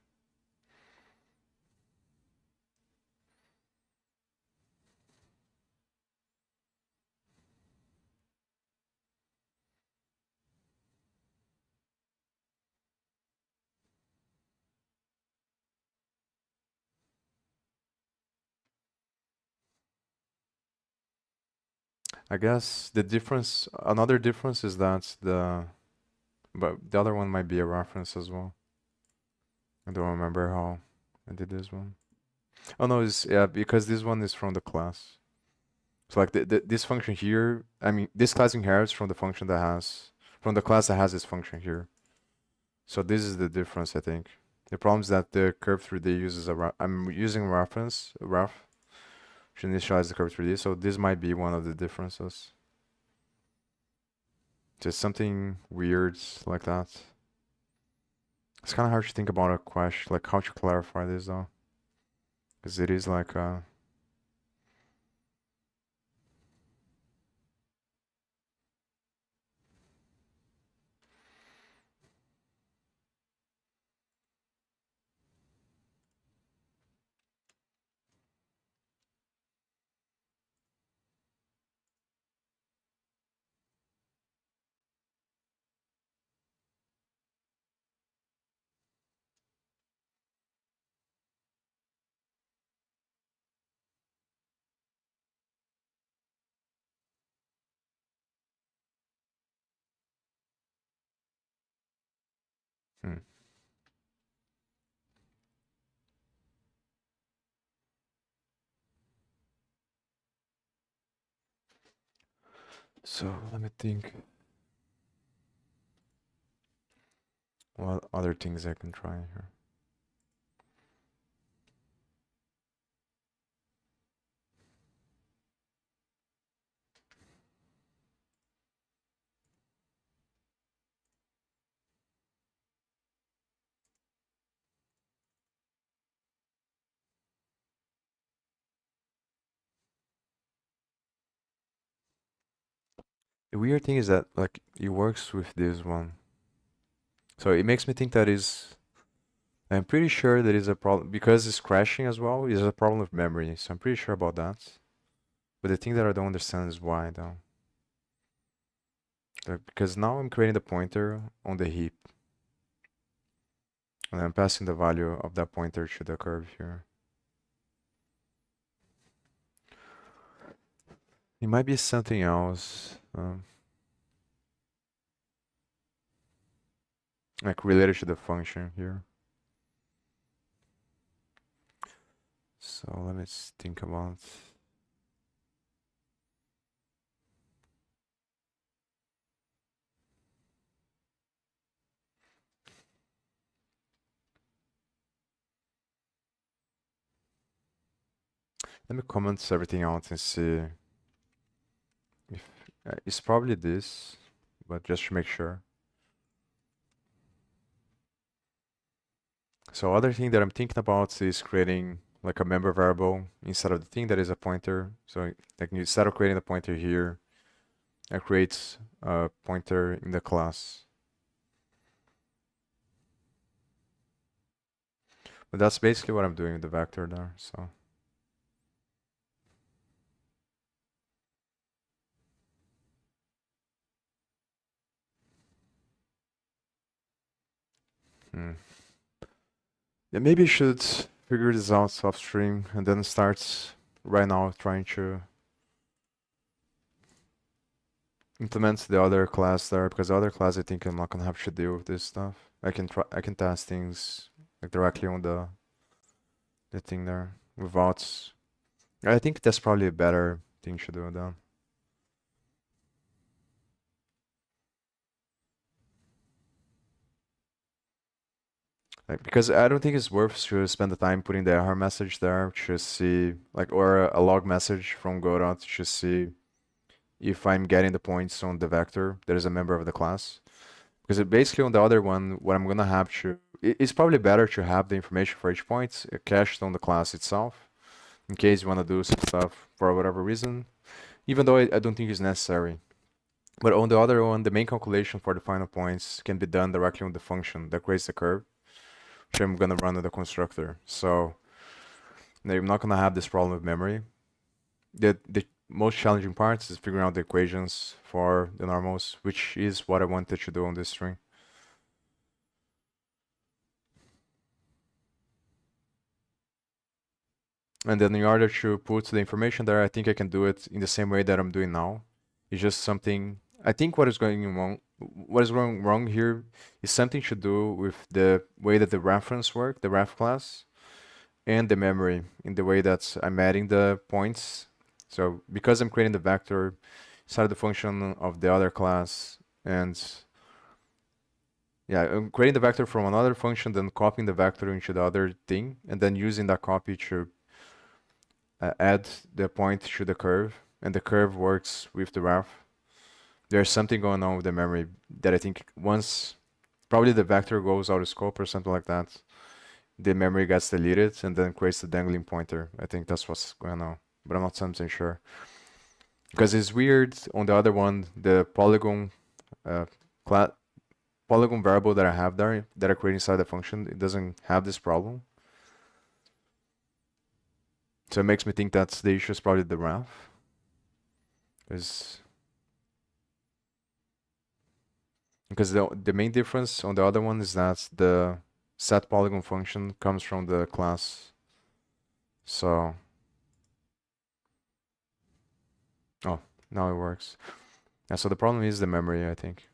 I guess the difference, another difference is that but the other one might be a reference as well. I don't remember how I did this one. Oh no, it's yeah, because this one is from the class. So like this function here, I mean, this class inherits from the function that has, from the class that has this function here. So this is the difference, I think. The problem is that the curve 3D uses I'm using reference, a ref, to initialize the curve 3D, so this might be one of the differences. Just something weird like that. It's kind of hard to think about a question, like how to clarify this though. Because it is like, hmm. So let me think. what other things I can try here? The weird thing is that like it works with this one. So it makes me think that is I'm pretty sure there is a problem because it's crashing as well. Is a problem with memory, so I'm pretty sure about that. But the thing that I don't understand is why though. Because now I'm creating the pointer on the heap, and I'm passing the value of that pointer to the curve here. It might be something else, like related to the function here. So let me think about. Let me comment everything out and see if it's probably this, but just to make sure. So other thing that I'm thinking about is creating like a member variable inside of the thing that is a pointer. So like instead of creating the pointer here, I create a pointer in the class. But that's basically what I'm doing with the vector there. So hmm. Yeah, maybe I should figure this out off stream and then start right now trying to implement the other class there, because the other class I think I'm not gonna have to deal with this stuff. I can test things like directly on the thing there without. I think that's probably a better thing to do then. Like, because I don't think it's worth to spend the time putting the error message there to see like, or a log message from Godot to see if I'm getting the points on the vector that is a member of the class. Because basically on the other one, what I'm gonna have to, it's probably better to have the information for each point cached on the class itself, in case you wanna do some stuff for whatever reason, even though I don't think it's necessary. But on the other one, the main calculation for the final points can be done directly on the function that creates the curve, which I'm gonna run in the constructor. So now I'm not gonna have this problem with memory. The most challenging part is figuring out the equations for the normals, which is what I wanted to do on this string. And then in order to put the information there, I think I can do it in the same way that I'm doing now. It's just something, I think what is going wrong here is something to do with the way that the reference work, the ref class, and the memory in the way that I'm adding the points. So because I'm creating the vector inside the function of the other class, and yeah, I'm creating the vector from another function, then copying the vector into the other thing, and then using that copy to add the point to the curve, and the curve works with the ref. There's something going on with the memory that I think once probably the vector goes out of scope or something like that, the memory gets deleted and then creates the dangling pointer. I think that's what's going on, but I'm not something sure. Because it's weird on the other one, the polygon uh, polygon variable that I have there that I create inside the function, it doesn't have this problem. So it makes me think that the issue is probably the ref. Because the main difference on the other one is that the set polygon function comes from the class. So, oh, now it works. Yeah, so the problem is the memory, I think.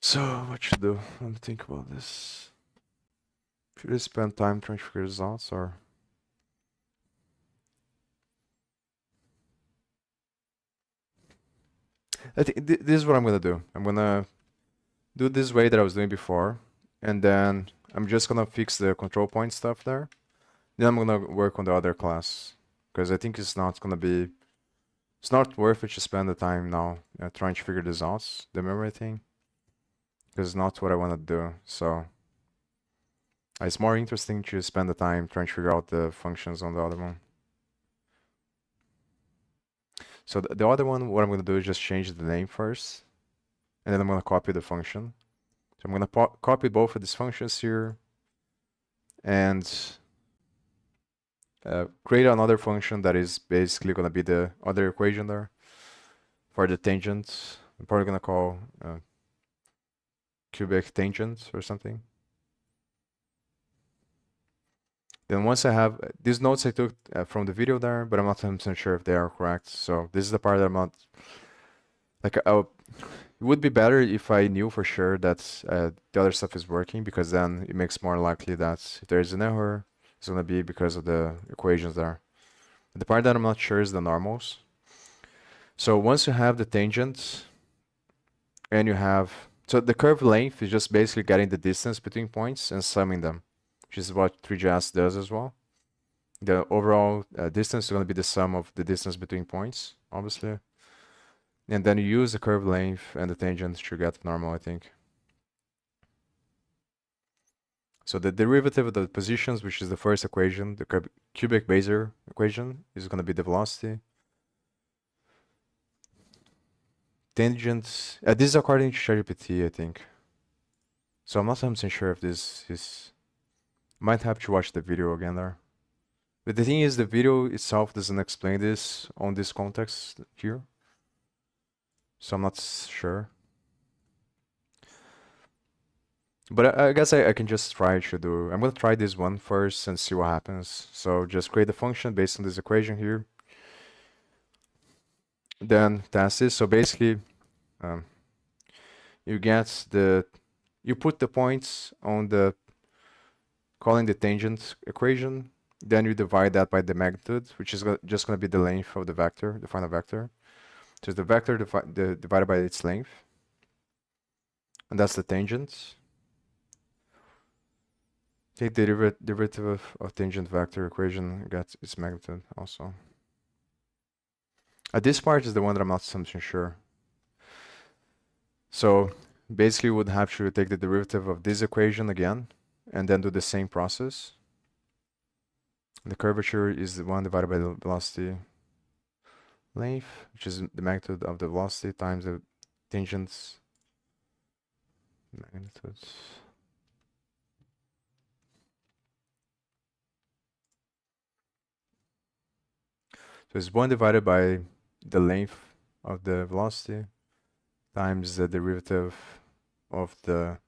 So what should do? Let me think about this. Should I spend time trying to figure this out, or? I think this is what I'm gonna do. I'm gonna do it this way that I was doing before, and then I'm just gonna fix the control point stuff there. Then I'm gonna work on the other class, because I think it's not worth it to spend the time now trying to figure this out, the memory thing, because it's not what I want to do. So it's more interesting to spend the time trying to figure out the functions on the other one. So the other one, what I'm going to do is just change the name first, and then I'm going to copy the function. So I'm going to copy both of these functions here, and create another function that is basically going to be the other equation there for the tangent. I'm probably going to call cubic tangent or something. Then once I have these notes I took from the video there, but I'm not 100% sure if they are correct. So this is the part that I'm not like. It would be better if I knew for sure that the other stuff is working, because then it makes more likely that if there is an error, it's gonna be because of the equations there. The part that I'm not sure is the normals. So once you have the tangent and you have, so the curve length is just basically getting the distance between points and summing them, which is what 3GS does as well. The overall distance is going to be the sum of the distance between points, obviously. And then you use the curve length and the tangent to get normal, I think. So the derivative of the positions, which is the first equation, the cubic Bezier equation, is going to be the velocity. Tangent, this is according to ChatGPT, I think. So I'm not 100% sure if this is... Might have to watch the video again there. But the thing is, the video itself doesn't explain this on this context here. So I'm not sure. But I guess I can just try to do... I'm going to try this one first and see what happens. So just create a function based on this equation here. Then test this. So basically, you get you put the points on the calling the tangent equation. Then you divide that by the magnitude, which is just going to be the length of the vector, the final vector. So the vector divided by its length. And that's the tangent. Take the derivative of tangent vector equation, get its magnitude also. This part is the one that I'm not 100% sure. So basically we would have to take the derivative of this equation again, and then do the same process. The curvature is the one divided by the velocity length, which is the magnitude of the velocity times the tangent's magnitude. So it's 1 divided by the length of the velocity times the derivative of the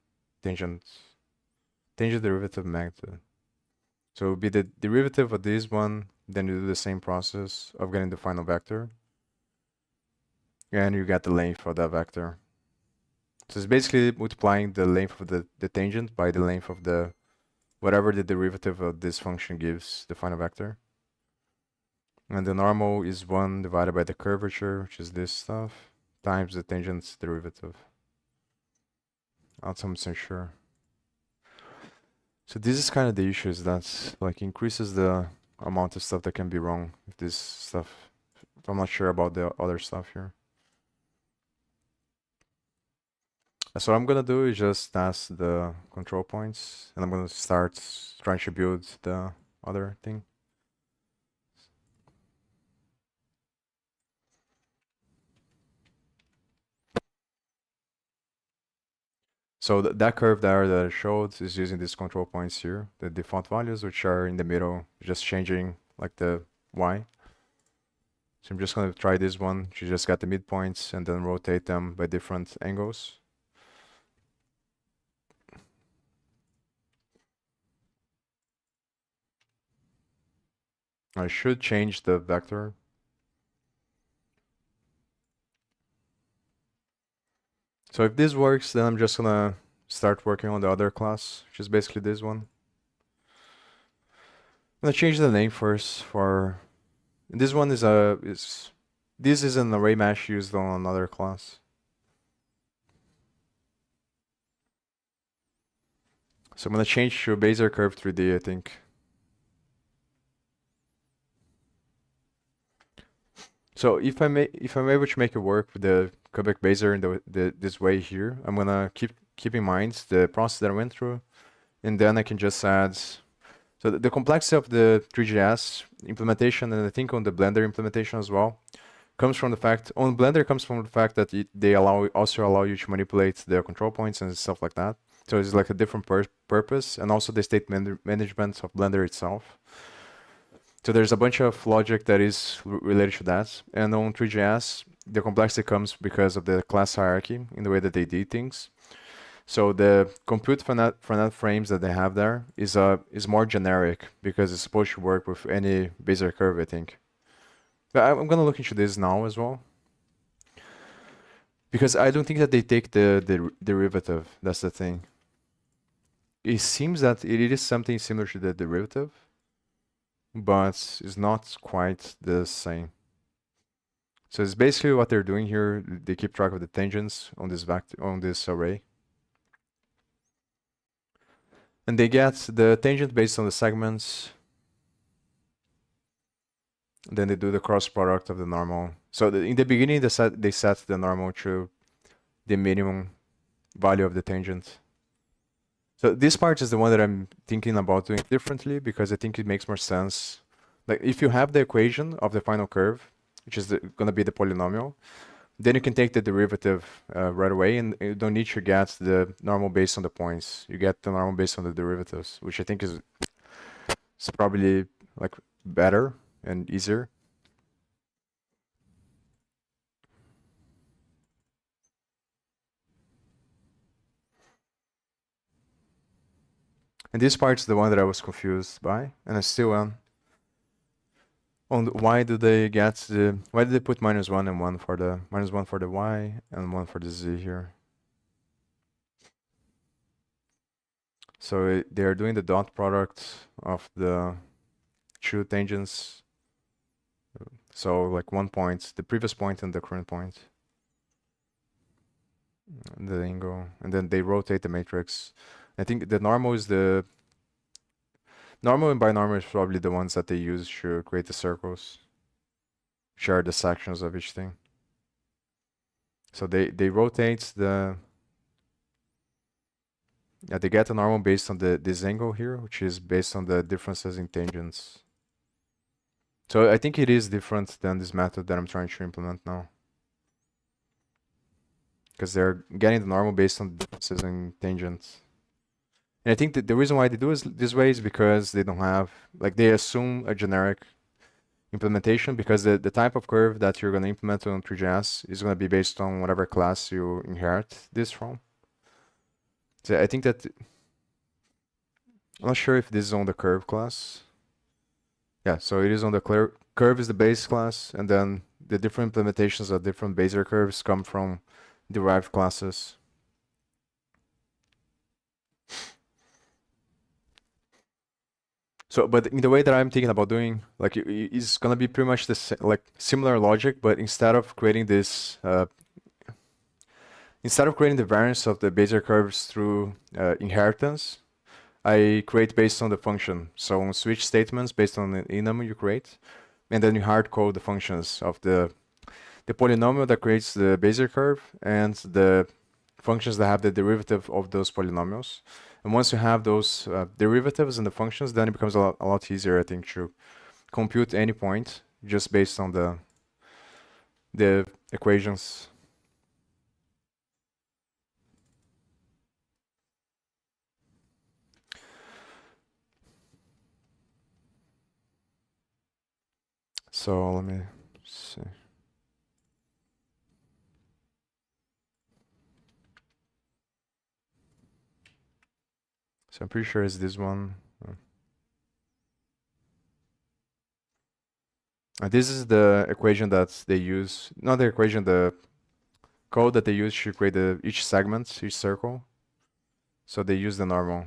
tangent derivative magnitude. So it would be the derivative of this one, then you do the same process of getting the final vector. And you get the length of that vector. So it's basically multiplying the length of the tangent by the length of the whatever the derivative of this function gives the final vector. And the normal is 1 divided by the curvature, which is this stuff, times the tangent's derivative. Not 100% sure. So this is kind of the issue, is that like increases the amount of stuff that can be wrong with this stuff. I'm not sure about the other stuff here. So what I'm gonna do is just test the control points, and I'm gonna start trying to build the other thing. So that curve there that I showed is using these control points here, the default values, which are in the middle, just changing like the y. So I'm just going to try this one. You just got the midpoints and then rotate them by different angles. I should change the vector. So if this works, then I'm just gonna start working on the other class, which is basically this one. I'm gonna change the name first for this one is this is an array mesh used on another class. So I'm gonna change to Bezier curve 3D, I think. So if I'm able to make it work with the cubic Bezier in this way here, I'm gonna keep in mind the process that I went through, and then I can just add. So the complexity of the 3GS implementation, and I think on the Blender implementation as well, comes from the fact on Blender comes from the fact that they also allow you to manipulate the control points and stuff like that. So it's like a different purpose, and also the state management of Blender itself. So there's a bunch of logic that is related to that. And on 3GS, the complexity comes because of the class hierarchy in the way that they did things. So the compute Frenet frames that they have there is more generic because it's supposed to work with any Bezier curve, I think. But I'm gonna look into this now as well. Because I don't think that they take the derivative, that's the thing. It seems that it is something similar to the derivative, but it's not quite the same. So it's basically what they're doing here. They keep track of the tangents on this array. And they get the tangent based on the segments. Then they do the cross product of the normal. So in the beginning, they set the normal to the minimum value of the tangent. So this part is the one that I'm thinking about doing differently because I think it makes more sense. Like if you have the equation of the final curve, which is going to be the polynomial, then you can take the derivative right away, and you don't need to get the normal based on the points. You get the normal based on the derivatives, which I think is probably like better and easier. And this part is the one that I was confused by, and I still am. On why do they put -1 and 1 for the -1 for the y and 1 for the z here? So they are doing the dot product of the two tangents. So like one point, the previous point and the current point, and the angle, and then they rotate the matrix. I think the normal is the normal and binormal is probably the ones that they use to create the circles, which are the sections of each thing. So they rotate the they get a normal based on this angle here, which is based on the differences in tangents. So I think it is different than this method that I'm trying to implement now, because they're getting the normal based on differences in tangents. And I think that the reason why they do it this way is because they don't have, like, they assume a generic implementation, because the type of curve that you're going to implement on 3GS is going to be based on whatever class you inherit this from. So I think that, I'm not sure if this is on the curve class. Yeah, so it is on the curve is the base class, and then the different implementations of different Bezier curves come from derived classes. So, but in the way that I'm thinking about doing, like, it's gonna be pretty much like similar logic, but instead of creating this, instead of creating the variance of the Bezier curves through inheritance, I create based on the function. So on switch statements based on the enum you create, and then you hard code the functions of the polynomial that creates the Bezier curve and the functions that have the derivative of those polynomials. And once you have those derivatives and the functions, then it becomes a lot easier, I think, to compute any point just based on the equations. So let me see. So I'm pretty sure it's this one. This is the equation that they use, not the equation, the code that they use to create each segment, each circle. So they use the normal.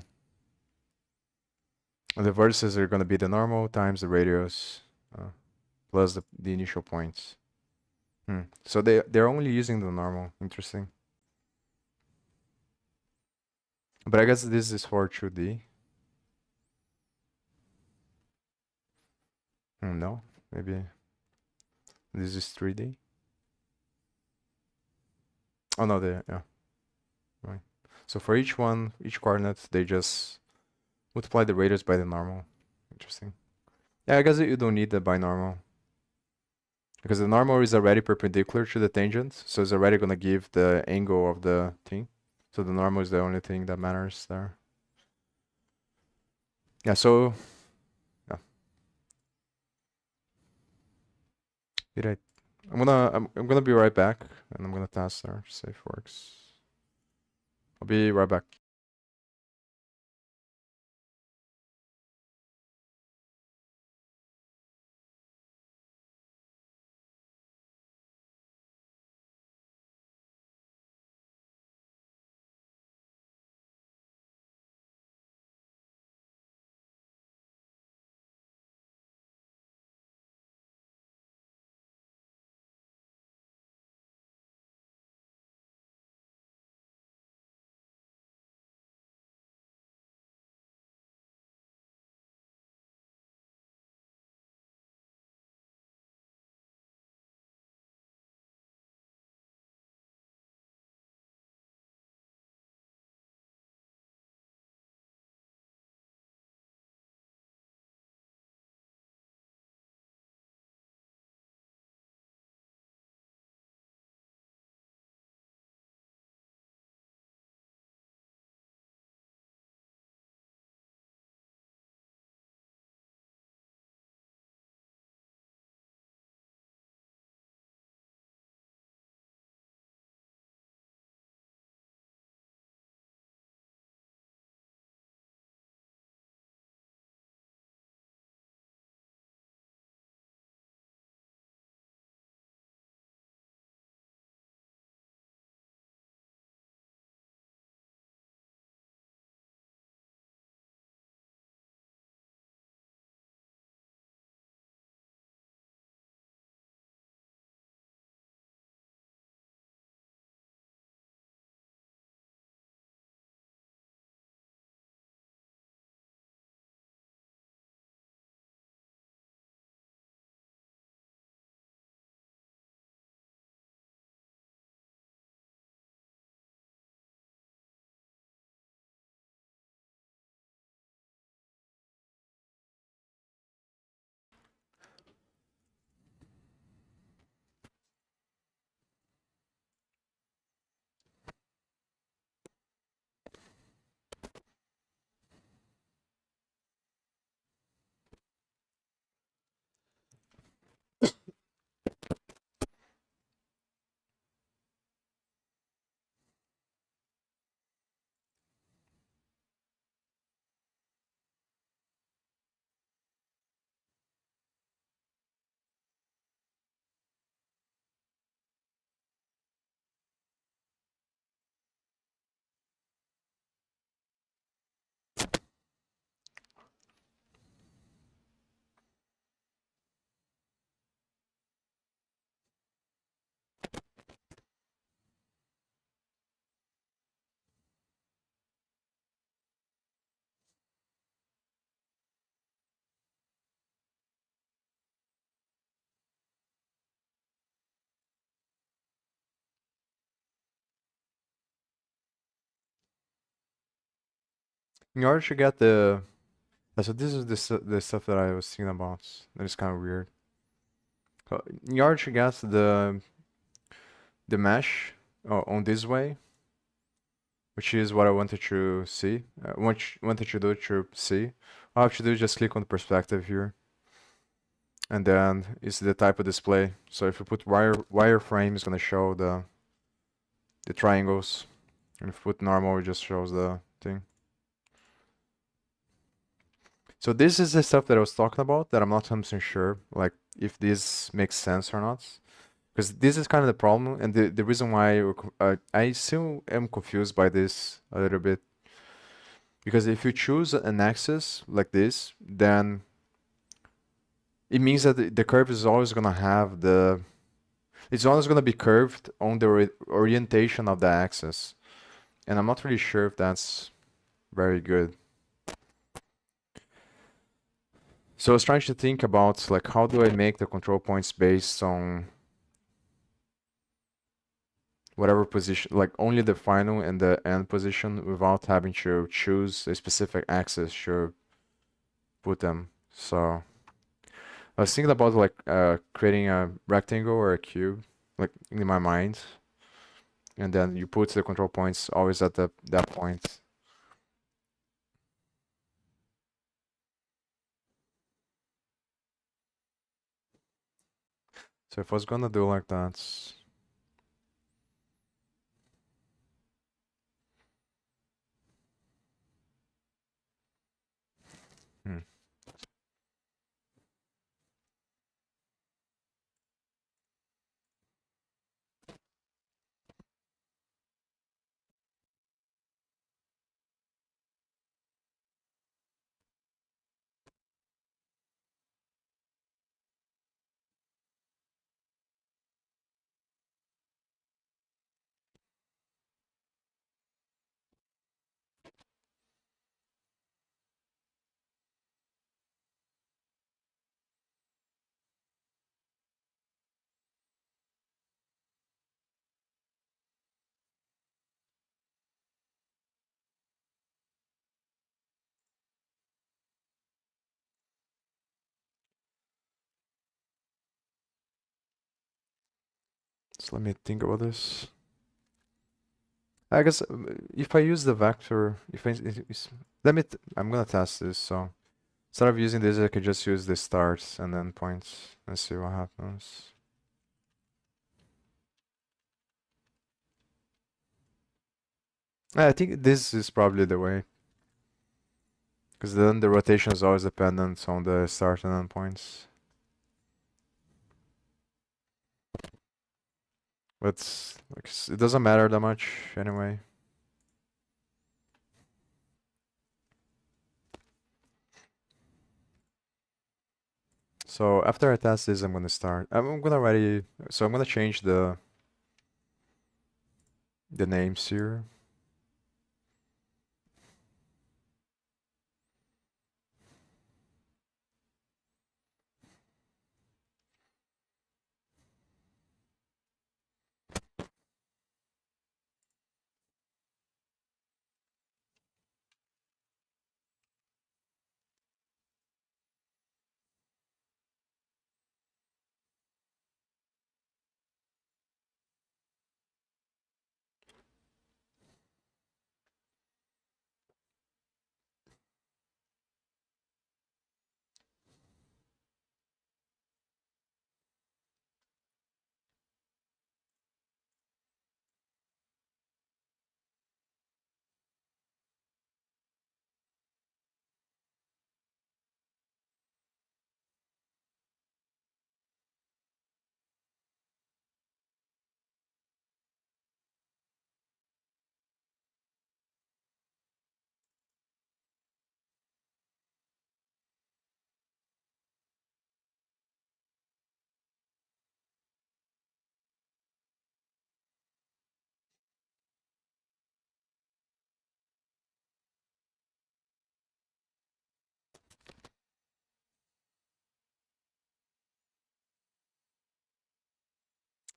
And the vertices are going to be the normal times the radius plus the initial points. So they're only using the normal. Interesting. But I guess this is for 2D. No, maybe this is 3D. Oh no, yeah. Right. So for each one, each coordinate, they just multiply the radius by the normal. Interesting. Yeah, I guess you don't need the binormal. Because the normal is already perpendicular to the tangent, so it's already gonna give the angle of the thing. So the normal is the only thing that matters there. Yeah, so yeah. I'm gonna be right back and I'm gonna test there, see if it works. I'll be right back. In order to get so this is the stuff that I was thinking about. That is kind of weird. In order to get the mesh on this way, which is what I wanted to see, wanted to do to see, all I have to do is just click on the perspective here, and then it's the type of display. So if you put wireframe, it's gonna show the triangles, and if you put normal, it just shows the thing. So this is the stuff that I was talking about that I'm not 100% sure, like if this makes sense or not. Because this is kind of the problem, and the reason why I still am confused by this a little bit. Because if you choose an axis like this, then it means that the curve is always gonna have it's always gonna be curved on the orientation of the axis, and I'm not really sure if that's very good. So I was trying to think about like how do I make the control points based on whatever position, like only the final and the end position without having to choose a specific axis to put them. So I was thinking about like creating a rectangle or a cube, like in my mind, and then you put the control points always at that point. So if I was gonna do like that, hmm. So let me think about this. I guess if I use the vector, if I, let me, I'm gonna test this. So instead of using this, I could just use the starts and then points and see what happens. I think this is probably the way, because then the rotation is always dependent on the start and end points. But like, it doesn't matter that much anyway. So after I test this, I'm gonna start. I'm gonna already. So I'm gonna change the names here.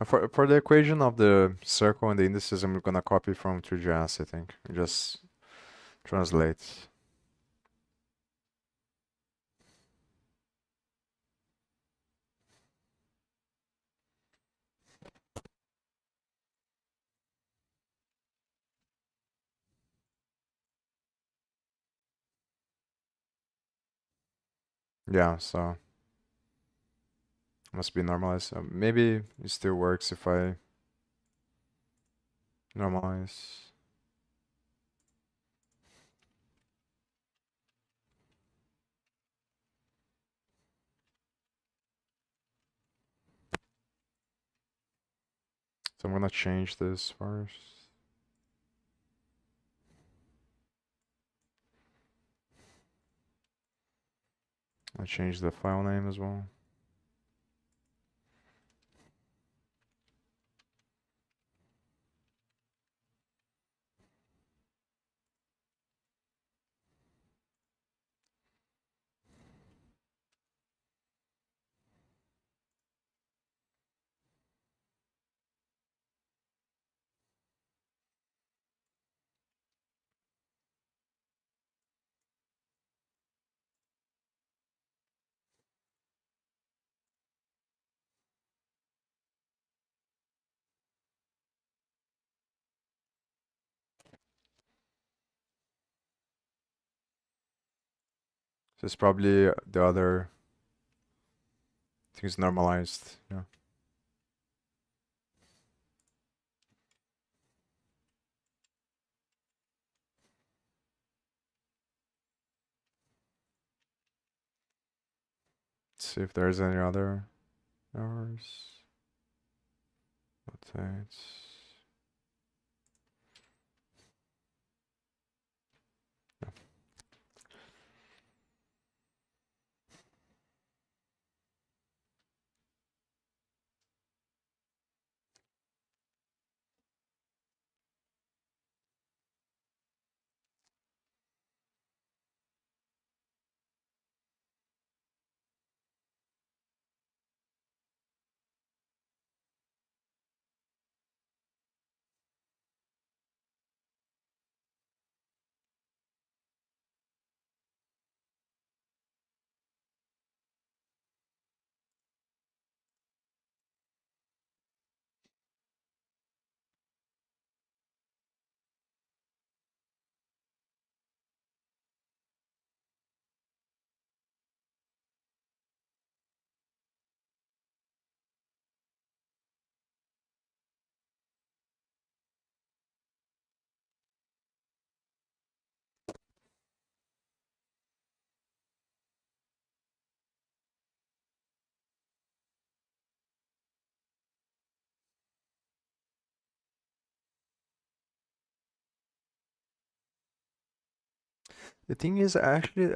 For the equation of the circle and the indices, I'm gonna copy from 3GS, I think. Just translate. Yeah, so must be normalized. Maybe it still works if I normalize. So I'm gonna change this first. I change the file name as well. So it's probably the other things normalized. Yeah. Let's see if there's any other errors. Rotate. The thing is, actually,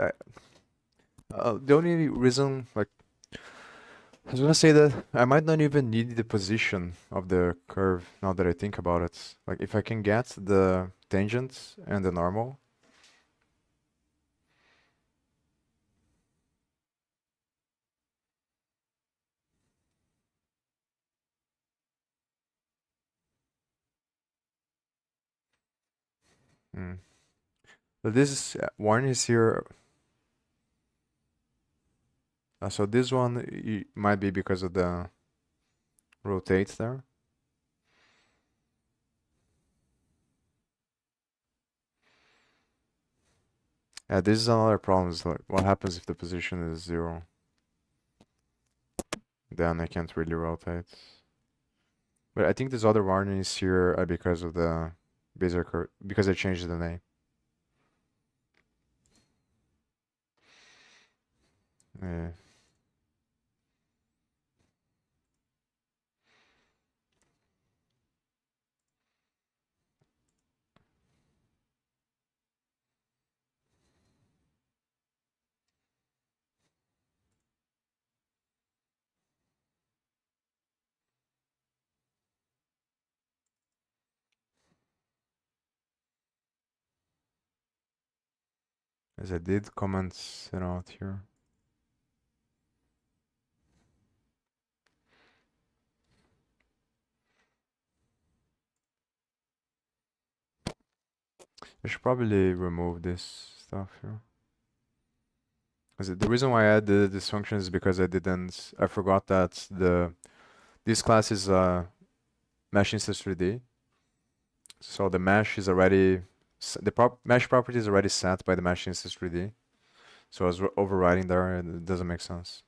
the only reason, like, I was gonna say that I might not even need the position of the curve now that I think about it. Like, if I can get the tangent and the normal, mm. But this is, one is here. So this one might be because of the rotate there. Yeah, this is another problem. Is like, what happens if the position is 0? Then I can't really rotate. But I think this other warning is here because of the Bezier curve, because I changed the name. Yeah. As I did comment it out here. I should probably remove this stuff here. The reason why I added this function is because I forgot that this class is mesh instance 3D. So the mesh is already, mesh property is already set by the mesh instance 3D. So I was overriding there and it doesn't make sense.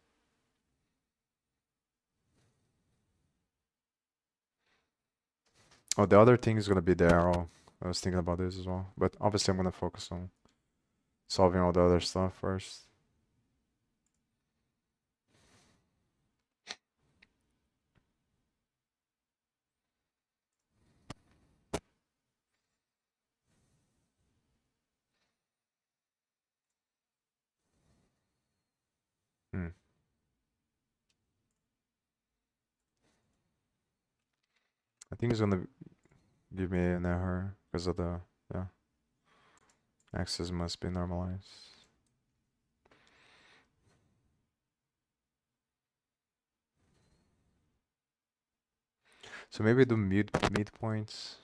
Oh, the other thing is gonna be the arrow. I was thinking about this as well. But obviously I'm gonna focus on solving all the other stuff first. Hmm. I think it's gonna give me an error because of the, yeah, access must be normalized. So maybe do midpoints.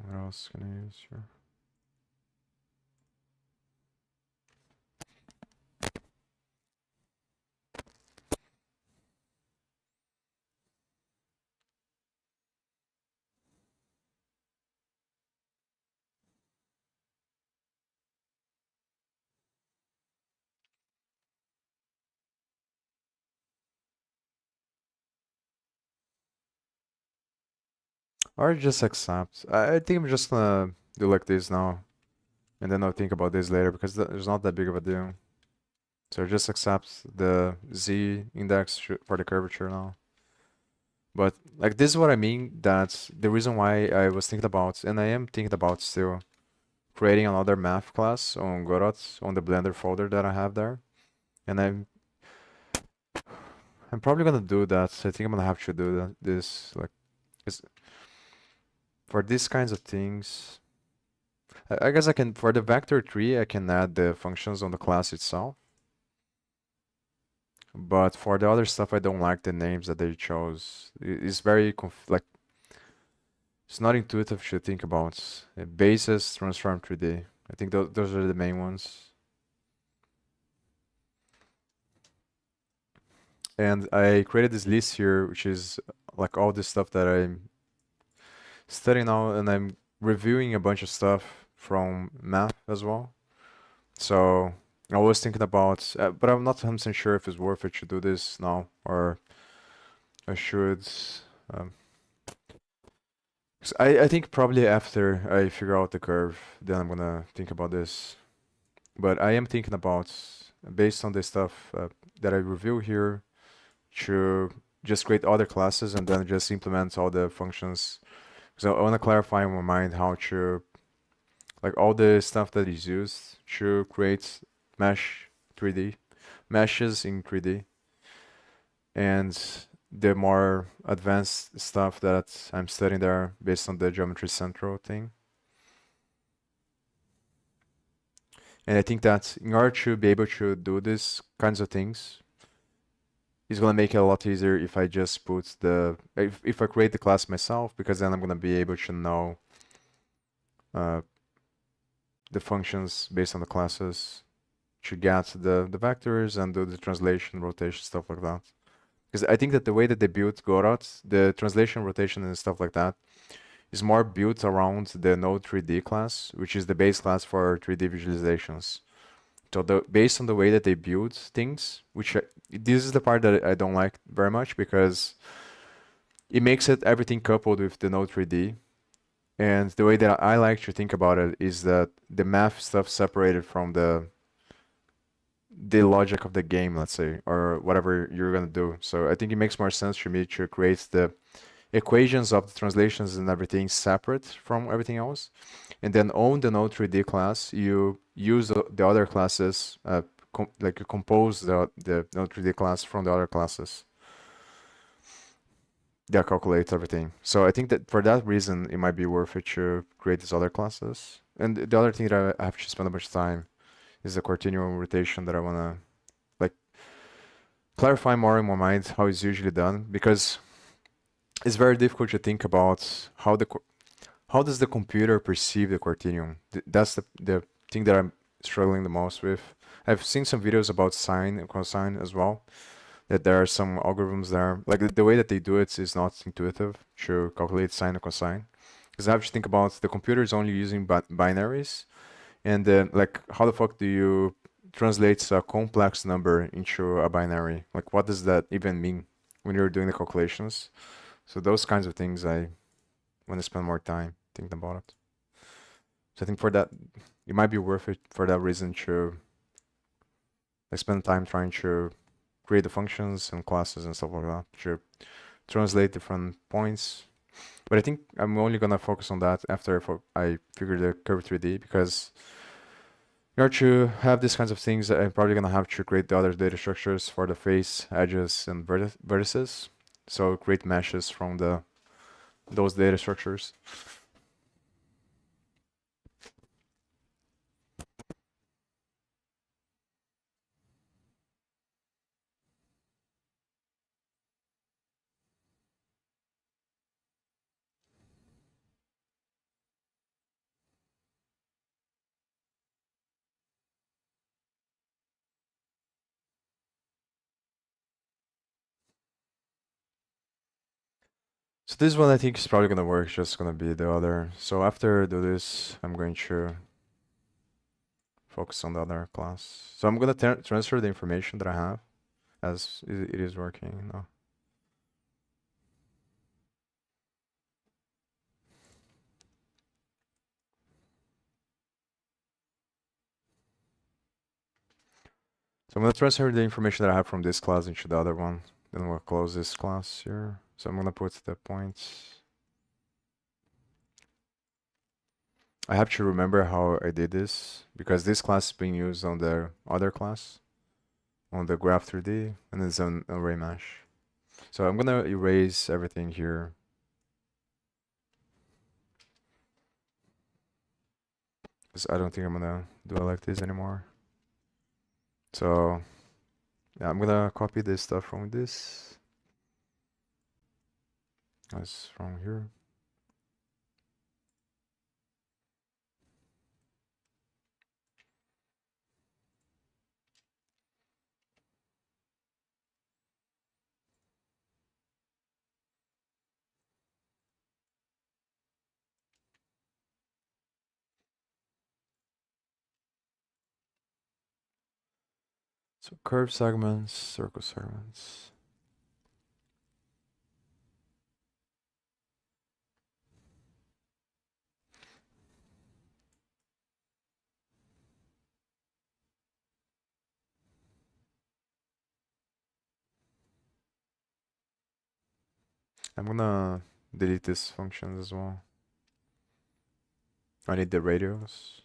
What else can I use here? Or just accept. I think I'm just gonna do like this now, and then I'll think about this later because there's not that big of a deal. So just accept the z index for the curvature now. But like this is what I mean. That's the reason why I was thinking about, and I am thinking about still creating another math class on Godot on the Blender folder that I have there, and I'm probably gonna do that. So I think I'm gonna have to do that. This like is for these kinds of things. I guess I can for the vector tree I can add the functions on the class itself. But for the other stuff, I don't like the names that they chose. It's very like it's not intuitive to think about. Basis, transform 3D. I think those are the main ones. And I created this list here, which is like all this stuff that I'm studying now, and I'm reviewing a bunch of stuff from math as well. So I was thinking about, but I'm not 100% sure if it's worth it to do this now or I should. Um, 'Cause I think probably after I figure out the curve, then I'm gonna think about this. But I am thinking about, based on the stuff that I review here, to just create other classes and then just implement all the functions. Because I want to clarify in my mind how to, like all the stuff that is used to create mesh 3D, meshes in 3D, and the more advanced stuff that I'm studying there based on the Geometry Central thing. And I think that in order to be able to do these kinds of things, it's gonna make it a lot easier if I just put if I create the class myself, because then I'm gonna be able to know uh, the functions based on the classes to get the vectors and do the translation, rotation, stuff like that. Because I think that the way that they built Godot, the translation, rotation, and stuff like that, is more built around the Node 3D class, which is the base class for 3D visualizations. So based on the way that they build things, this is the part that I don't like very much because it makes it everything coupled with the Node 3D. And the way that I like to think about it is that the math stuff separated from the logic of the game, let's say, or whatever you're gonna do. So I think it makes more sense for me to create the equations of the translations and everything separate from everything else. And then on the Node 3D class, you use the other classes, like you compose the Node 3D class from the other classes. That calculates everything. So I think that for that reason, it might be worth it to create these other classes. And the other thing that I have to spend a bunch of time is the continuum rotation that I want to like clarify more in my mind how it's usually done, because it's very difficult to think about how does the computer perceive the continuum. That's the thing that I'm struggling the most with. I've seen some videos about sine and cosine as well, that there are some algorithms there. Like the way that they do it is not intuitive to calculate sine and cosine. Because I have to think about the computer is only using binaries, and then like how the fuck do you translate a complex number into a binary? Like what does that even mean when you're doing the calculations? So those kinds of things I want to spend more time thinking about it. So I think for that, it might be worth it for that reason to like spend time trying to create the functions and classes and stuff like that to translate different points. But I think I'm only gonna focus on that after I figure the curve 3D, because in order to have these kinds of things, I'm probably gonna have to create the other data structures for the face, edges, and vertices. So create meshes from those data structures. So this one I think is probably gonna work, just gonna be the other. So after I do this, I'm going to focus on the other class. So I'm gonna transfer the information that I have as it is working now. So I'm gonna transfer the information that I have from this class into the other one. Then we'll close this class here. So I'm gonna put the points. I have to remember how I did this, because this class is being used on the other class, on the graph 3D, and it's an array mesh. So I'm gonna erase everything here. Because I don't think I'm gonna do it like this anymore. So yeah, I'm gonna copy this stuff from this. That's from here. So curve segments, circle segments. I'm gonna delete these functions as well. I need the radios.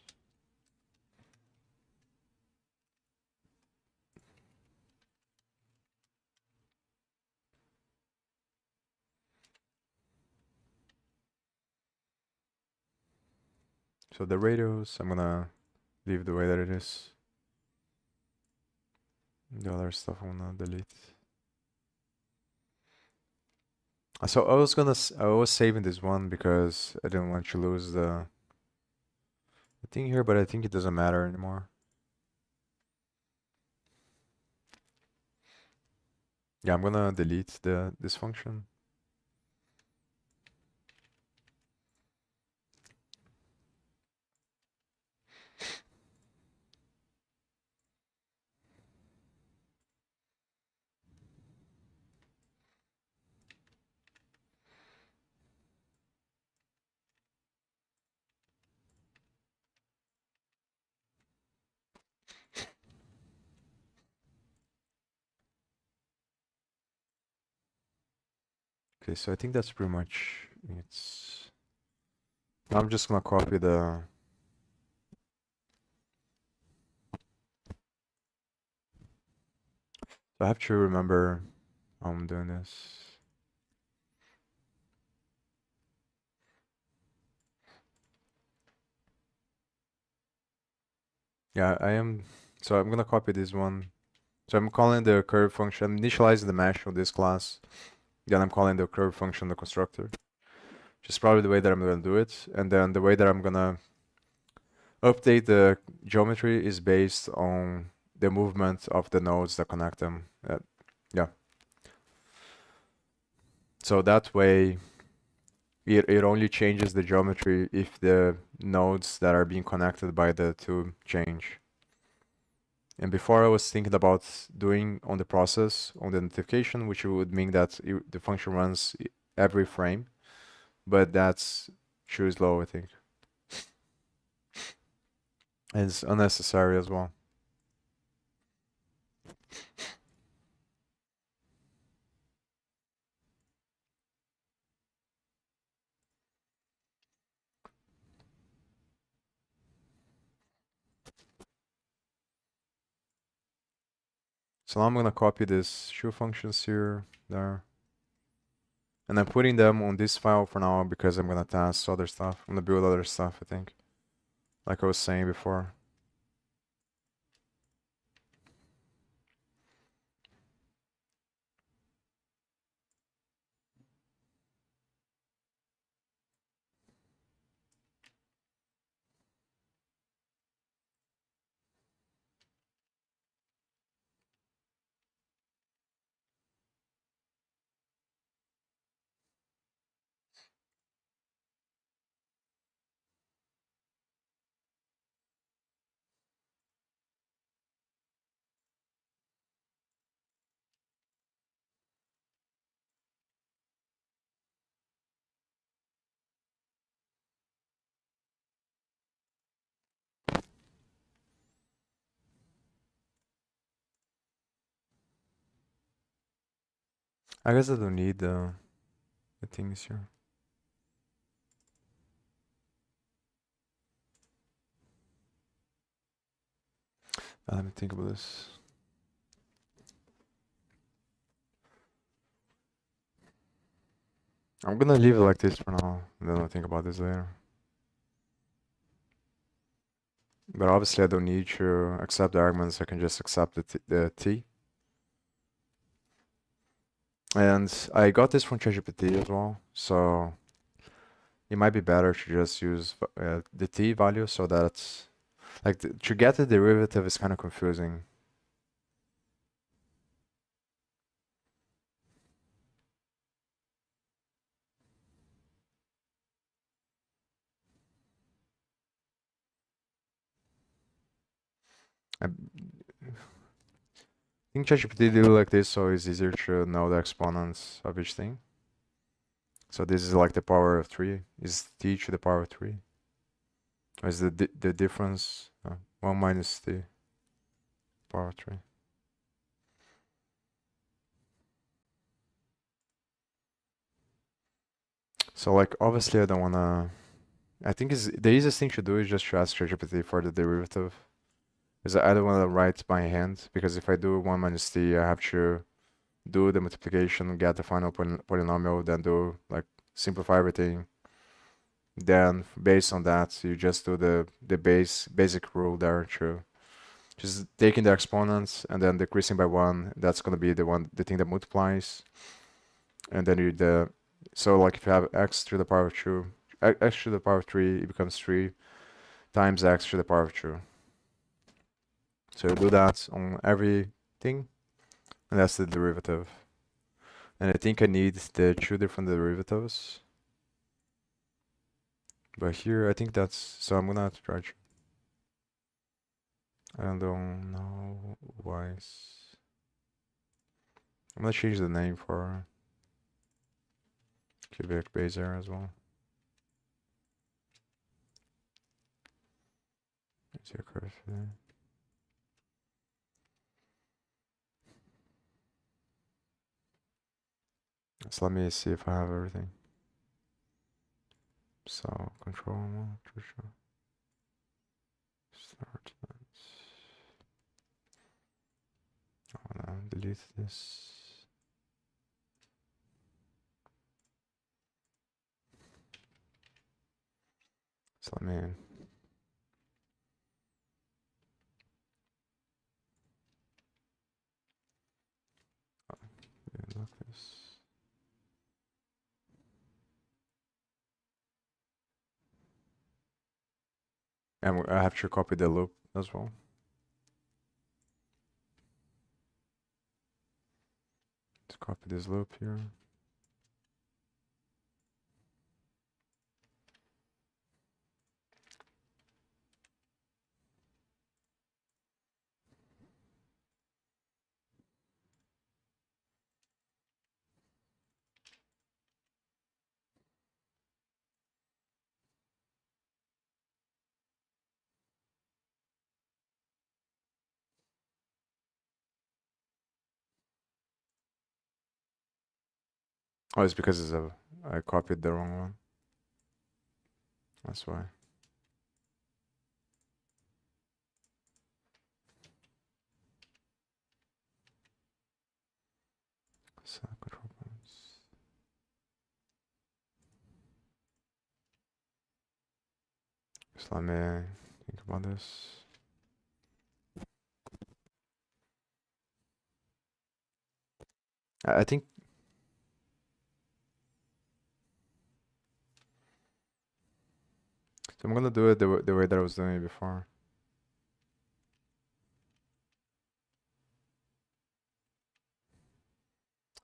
So the radios, I'm gonna leave the way that it is. The other stuff I'm gonna delete. So I was saving this one because I didn't want to lose the thing here, but I think it doesn't matter anymore. Yeah, I'm gonna delete this function. Okay, so I think that's pretty much it. I'm just gonna copy the. I have to remember how I'm doing this. Yeah, I am. So I'm gonna copy this one. So I'm calling the curve function. I'm initializing the mesh of this class. Then I'm calling the curve function the constructor. Which is probably the way that I'm gonna do it. And then the way that I'm gonna update the geometry is based on the movement of the nodes that connect them. Yeah. So that way, it only changes the geometry if the nodes that are being connected by the two change. And before I was thinking about doing on the process, on the notification, which would mean that the function runs every frame, but that's too slow, I think. And it's unnecessary as well. So now I'm gonna copy these shoe functions here, there. And I'm putting them on this file for now because I'm gonna test other stuff. I'm gonna build other stuff, I think. Like I was saying before. I guess I don't need the things here. Let me think about this. I'm gonna leave it like this for now, and then I'll think about this later. But obviously I don't need to accept the arguments, I can just accept the t. And I got this from ChatGPT as well, so it might be better to just use the t value so that, like, to get the derivative is kind of confusing. I think ChatGPT do like this, so it's easier to know the exponents of each thing. So this is like the power of 3. Is t to the power of 3? Or is the difference 1 minus t power of 3? So like obviously I don't wanna. I think the easiest thing to do is just to ask ChatGPT for the derivative. Because I don't want to write by hand, because if I do 1 minus t, I have to do the multiplication, get the final polynomial, then do, like, simplify everything. Then based on that, you just do the basic rule there to just taking the exponents and then decreasing by 1. That's gonna be the thing that multiplies. And then so like if you have x to the power of 2, x to the power of 3, it becomes 3 times x to the power of 2. So you do that on everything, and that's the derivative. And I think I need the 2 different derivatives. But here, I think that's, so I'm gonna have to try. I don't know why. I'm gonna change the name for cubic Bezier as well. Bezier curve. So let me see if I have everything. So control start. I wanna delete this. So let me look this. And I have to copy the loop as well. Let's copy this loop here. Oh, it's because I copied the wrong one. That's why. So let me think about this. I think so. I'm gonna do it the way that I was doing it before.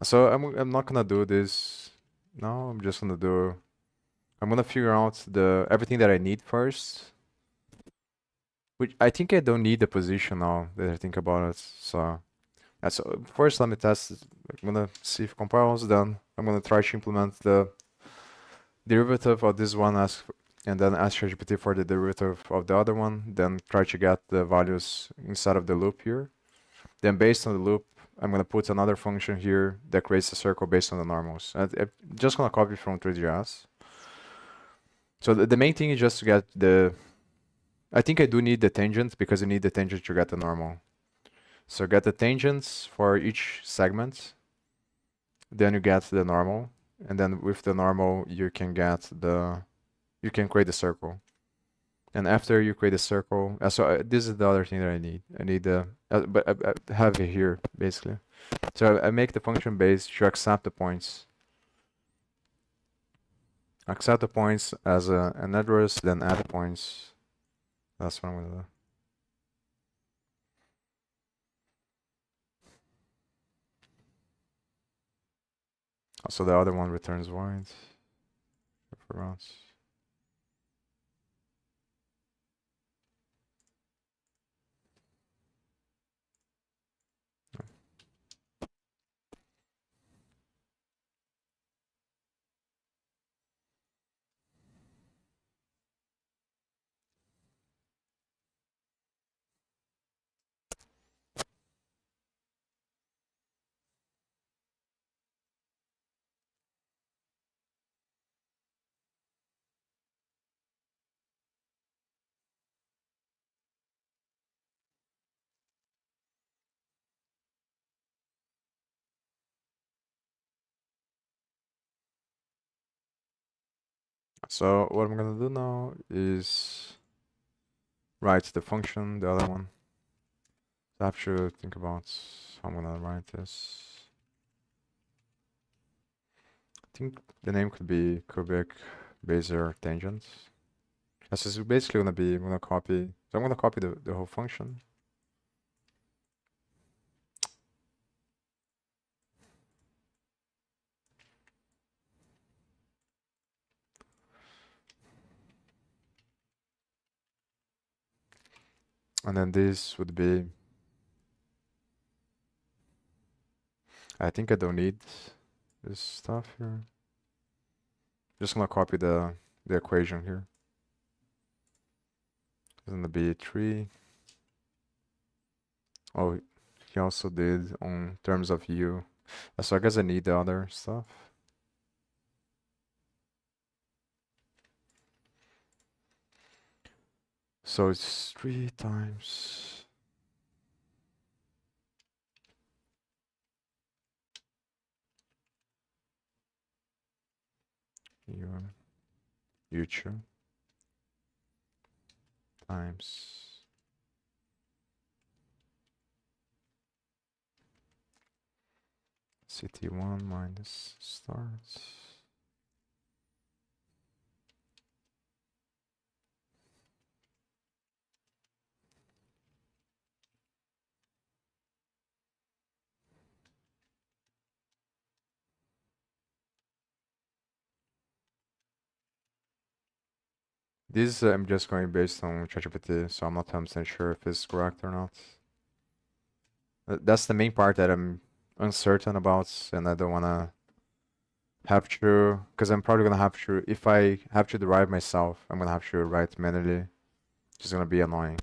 So I'm not gonna do this now. I'm just gonna do. I'm gonna figure out the everything that I need first. Which I think I don't need the position now that I think about it. So so first let me test it. I'm gonna see if it compiles. Then I'm gonna try to implement the derivative of this one and then ask ChatGPT for the derivative of the other one. Then try to get the values inside of the loop here. Then based on the loop, I'm gonna put another function here that creates a circle based on the normals. I'm just gonna copy from 3ds. So the main thing is just to get the. I think I do need the tangent because you need the tangent to get the normal. So get the tangents for each segment. Then you get the normal, and then with the normal you can get you can create the circle. And after you create a circle, so this is the other thing that I need. I need the, but I have it here basically. So I make the function base to accept the points. Accept the points as an address, then add the points. That's what I'm gonna do. So the other one returns void. For routes. So what I'm gonna do now is write the function, the other one. I have to think about how I'm gonna write this. I think the name could be cubic Bezier tangent. This is basically gonna be, I'm gonna copy the whole function. And then this would be, I think I don't need this stuff here. Just gonna copy the equation here. It's gonna be 3. Oh, he also did on terms of u. So I guess I need the other stuff. So it's 3 times u2 times ct1 minus start. This I'm just going based on ChatGPT, so I'm not 100% sure if it's correct or not. That's the main part that I'm uncertain about, and I don't wanna have to, because I'm probably gonna have to, if I have to derive myself, I'm gonna have to write manually. It's gonna be annoying,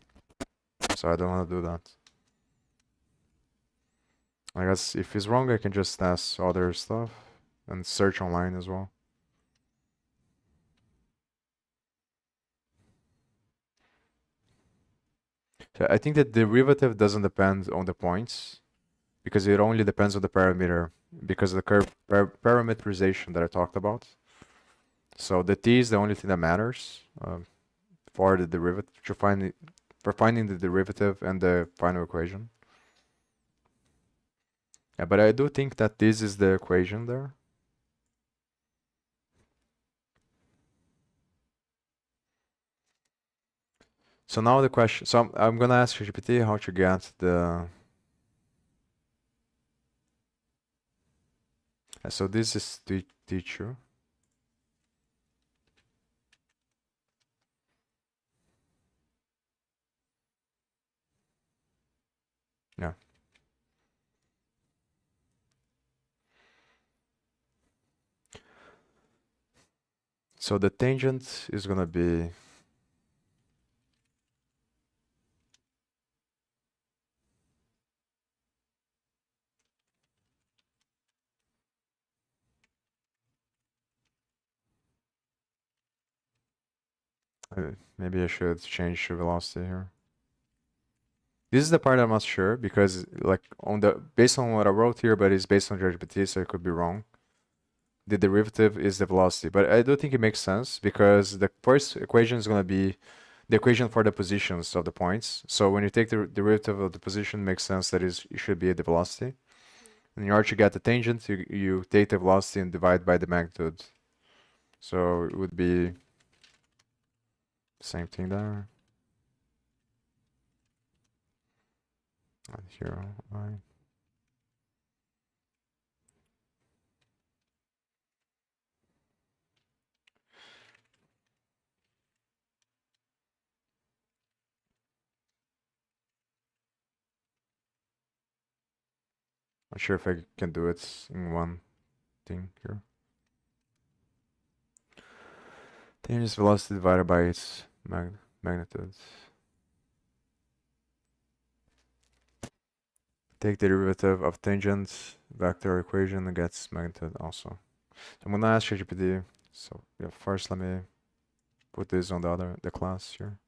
so I don't wanna do that. I guess if it's wrong, I can just test other stuff and search online as well. So I think the derivative doesn't depend on the points because it only depends on the parameter because of the curve parameterization that I talked about. So the t is the only thing that matters. for the derivative for finding the derivative and the final equation. Yeah, but I do think that this is the equation there. So now the question. So I'm gonna ask GPT how to get the. So this is teacher. Yeah. So the tangent is gonna be maybe I should change the velocity here. This is the part I'm not sure because like based on what I wrote here, but it's based on ChatGPT, so it could be wrong. The derivative is the velocity, but I do think it makes sense because the first equation is gonna be the equation for the positions of the points. So when you take the derivative of the position, it makes sense that it should be the velocity. And in order to get the tangent, you take the velocity and divide by the magnitude. So it would be same thing there. And here, I. Not sure if I can do it in one thing here. Tangent velocity divided by its magnitude. Take the derivative of tangent vector equation and gets magnitude also. So I'm gonna ask ChatGPT. So yeah, first let me put this on the class here.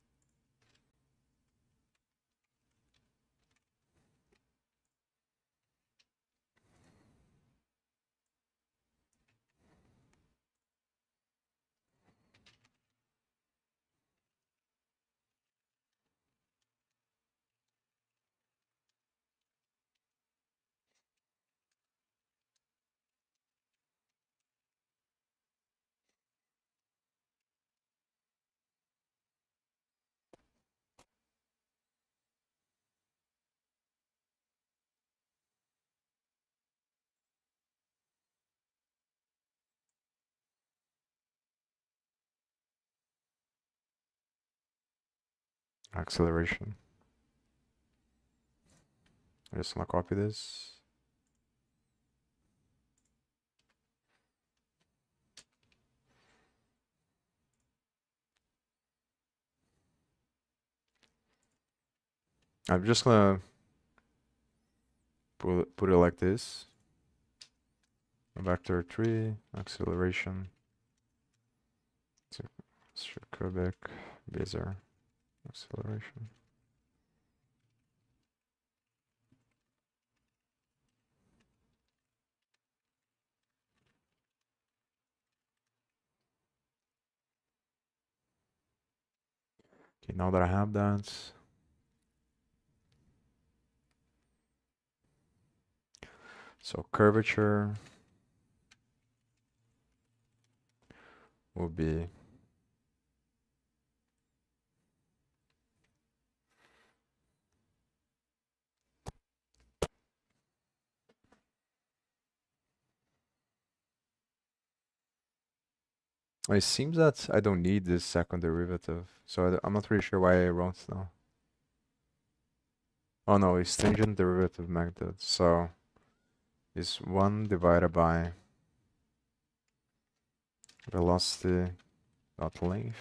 Acceleration. I just wanna copy this. I'm just gonna put it like this. Vector 3, acceleration, cubic, Bezier, acceleration. Okay, now that I have that, so curvature will be it seems that I don't need this second derivative, so I'm not really sure why I wrote now. Oh no, it's tangent derivative magnitude, so it's 1 divided by velocity dot length.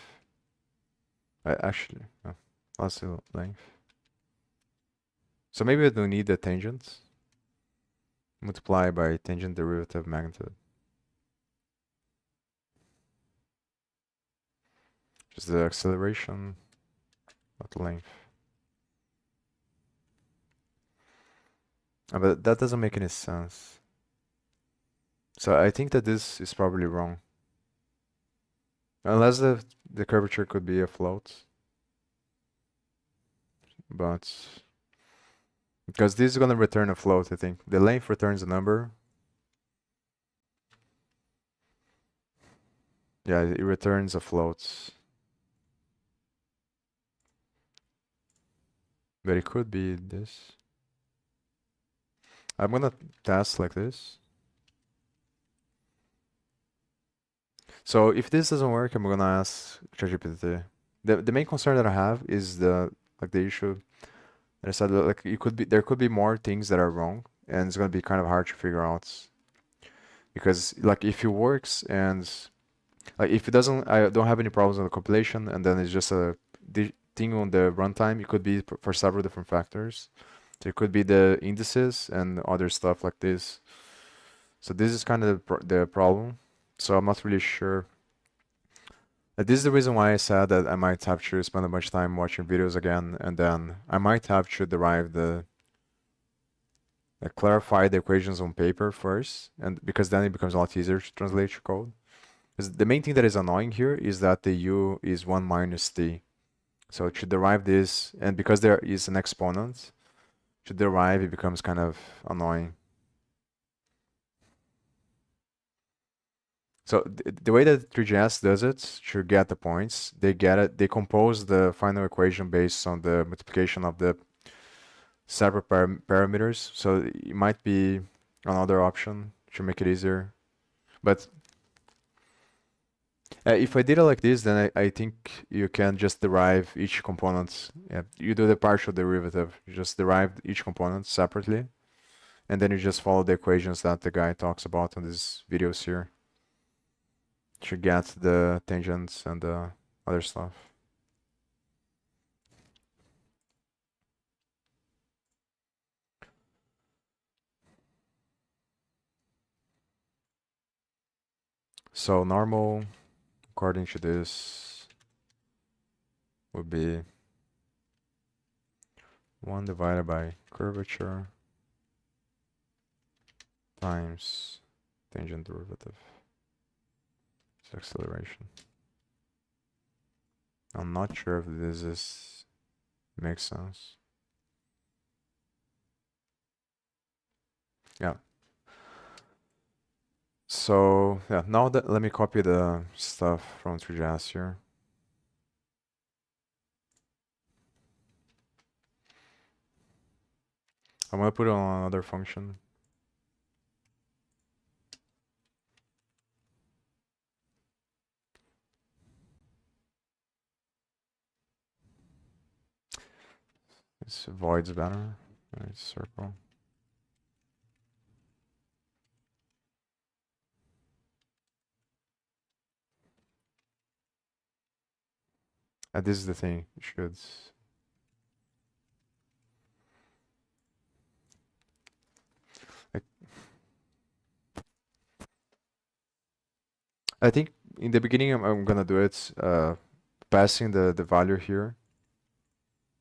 Actually, no, velocity length. So maybe I don't need the tangent. Multiply by tangent derivative magnitude. Just the acceleration at length. But that doesn't make any sense. So I think that this is probably wrong. Unless the curvature could be a float. but because this is gonna return a float, I think. The length returns a number. Yeah, it returns a float. But it could be this. I'm gonna test like this. So if this doesn't work, I'm gonna ask ChatGPT. The main concern that I have is the issue that I said, like there could be more things that are wrong, and it's gonna be kind of hard to figure out. Because like if it works and like if it doesn't, I don't have any problems on the compilation, and then it's just a thing on the runtime. It could be for several different factors. So it could be the indices and other stuff like this. So this is kind of the problem. So I'm not really sure. This is the reason why I said that I might have to spend a bunch of time watching videos again, and then I might have to derive clarify the equations on paper first, and because then it becomes a lot easier to translate to code. Because the main thing that is annoying here is that the u is 1 minus t. So to derive this, and because there is an exponent, to derive it becomes kind of annoying. So the way that 3GS does it to get the points, they compose the final equation based on the multiplication of the separate parameters. So it might be another option to make it easier. But if I did it like this, then I think you can just derive each component. Yeah, you do the partial derivative. You just derive each component separately, and then you just follow the equations that the guy talks about on these videos here to get the tangents and the other stuff. So normal, according to this, would be 1 divided by curvature times tangent derivative. It's acceleration. I'm not sure if this makes sense. Yeah. So yeah, now that let me copy the stuff from 3GS here. I'm gonna put it on another function. This void's better. Right, circle. This is the thing. You should. I think in the beginning I'm gonna do it passing the value here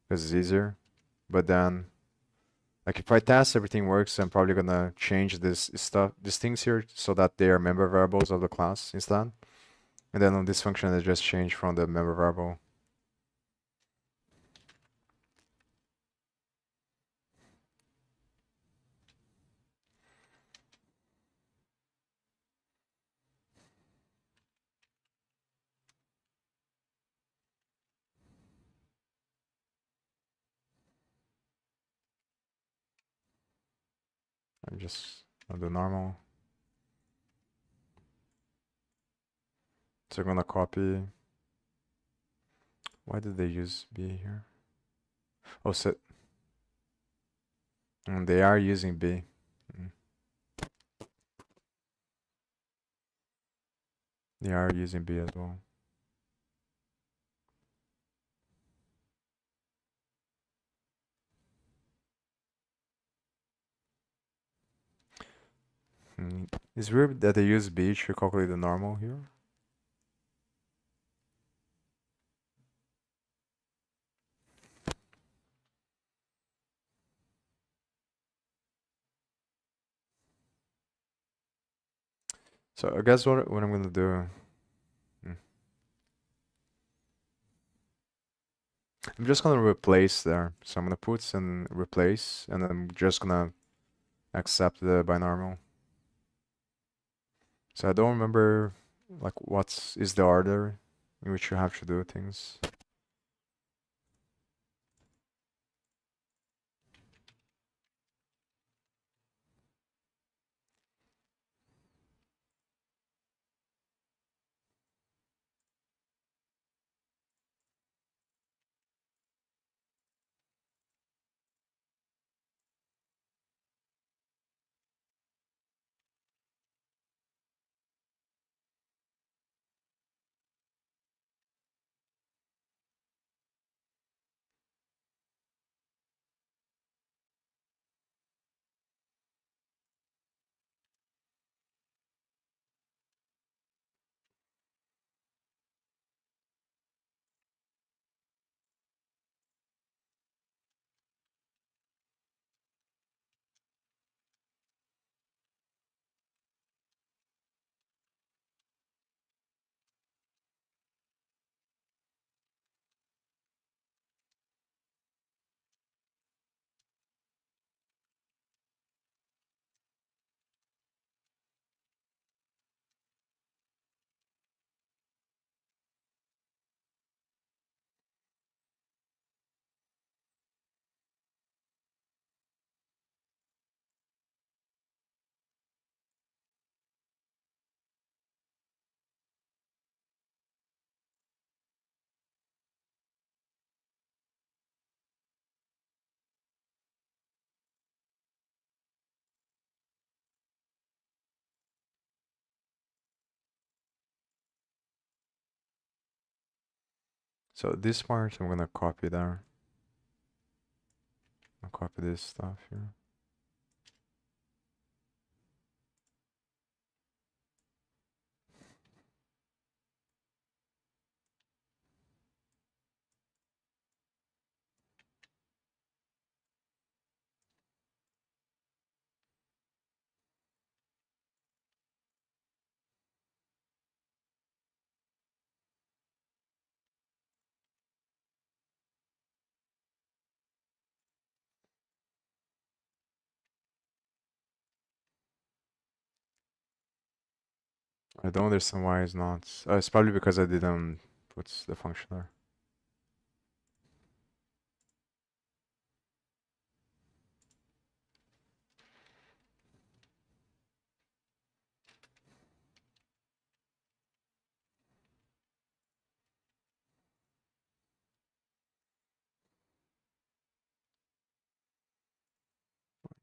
because it's easier. But then, like if I test everything works, I'm probably gonna change these things here so that they are member variables of the class instead. And then on this function, I just change from the member variable. I just do normal. So I'm gonna copy. Why did they use B here? Oh, so they are using B. They are using B as well. It's weird that they use B to calculate the normal here. So I guess what I'm gonna do. I'm just gonna replace there. So I'm gonna put and replace, and I'm just gonna accept the binormal. So I don't remember like what is the order in which you have to do things. So this part I'm gonna copy there. I'll copy this stuff here. I don't understand why it's not. It's probably because I didn't put the function there.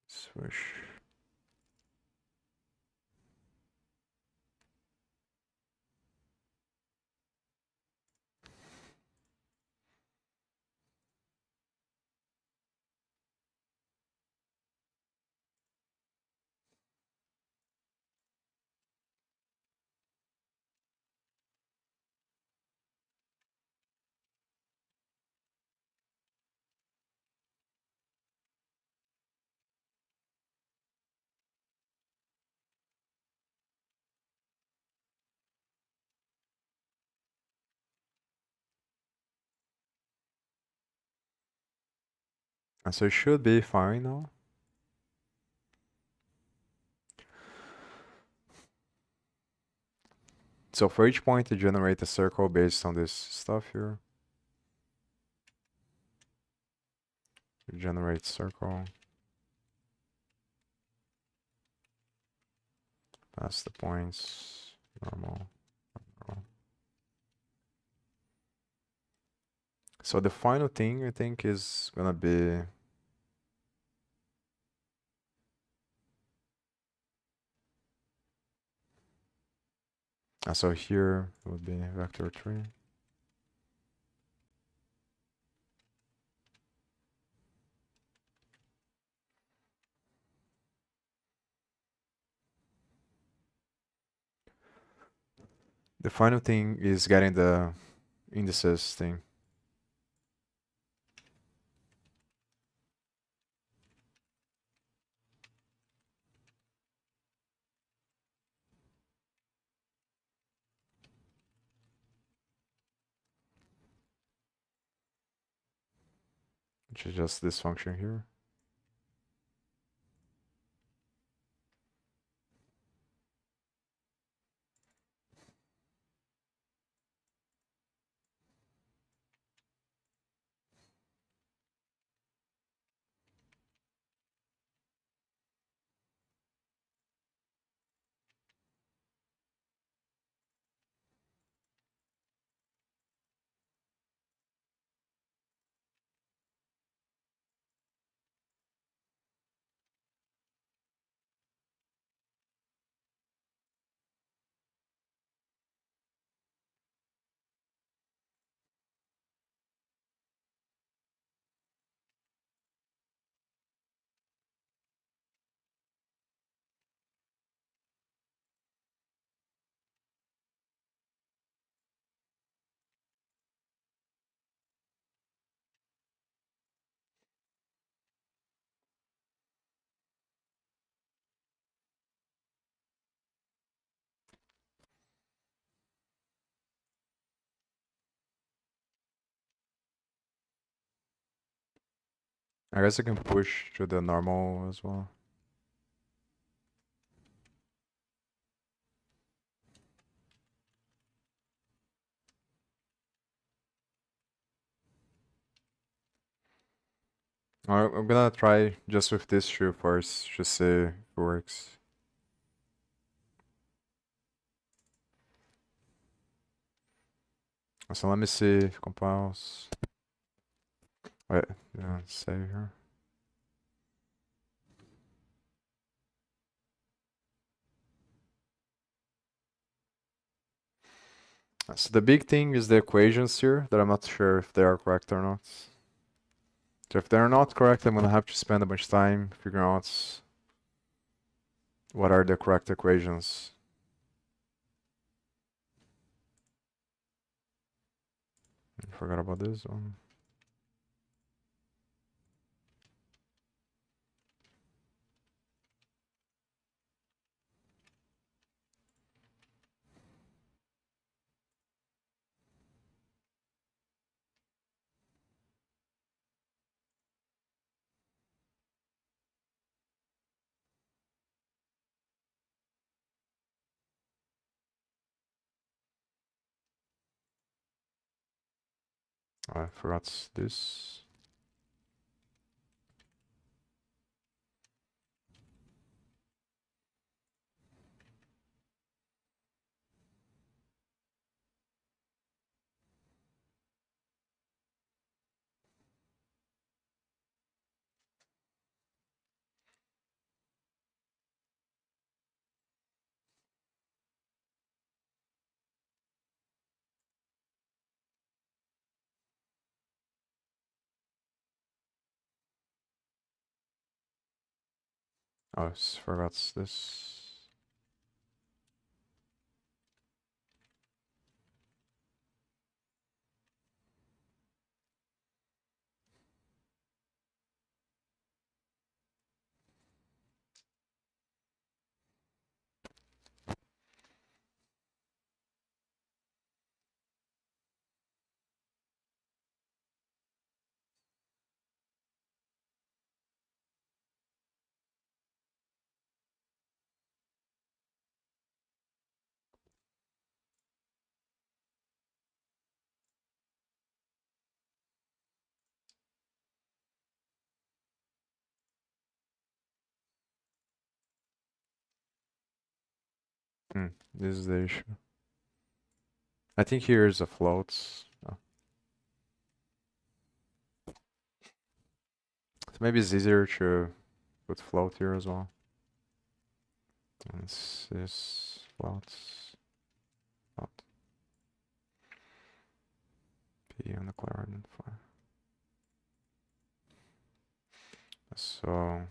Swish. And so it should be fine now. So for each point, you generate a circle based on this stuff here. You generate circle. Pass the points. Normal. Normal. So the final thing I think is gonna be so here would be vector 3. The final thing is getting the indices thing. which is just this function here. I guess I can push to the normal as well. I'm gonna try just with this shoe first, just see if it works. So let me see if it compiles. Wait, yeah, save here. So the big thing is the equations here that I'm not sure if they are correct or not. So if they're not correct, I'm gonna have to spend a bunch of time figuring out what are the correct equations. I forgot about this one. I forgot this. Oh, I forgot this. This is the issue. I think here is a float. Oh. So maybe it's easier to put float here as well. And this is floats. Float. P on the clear identifier. So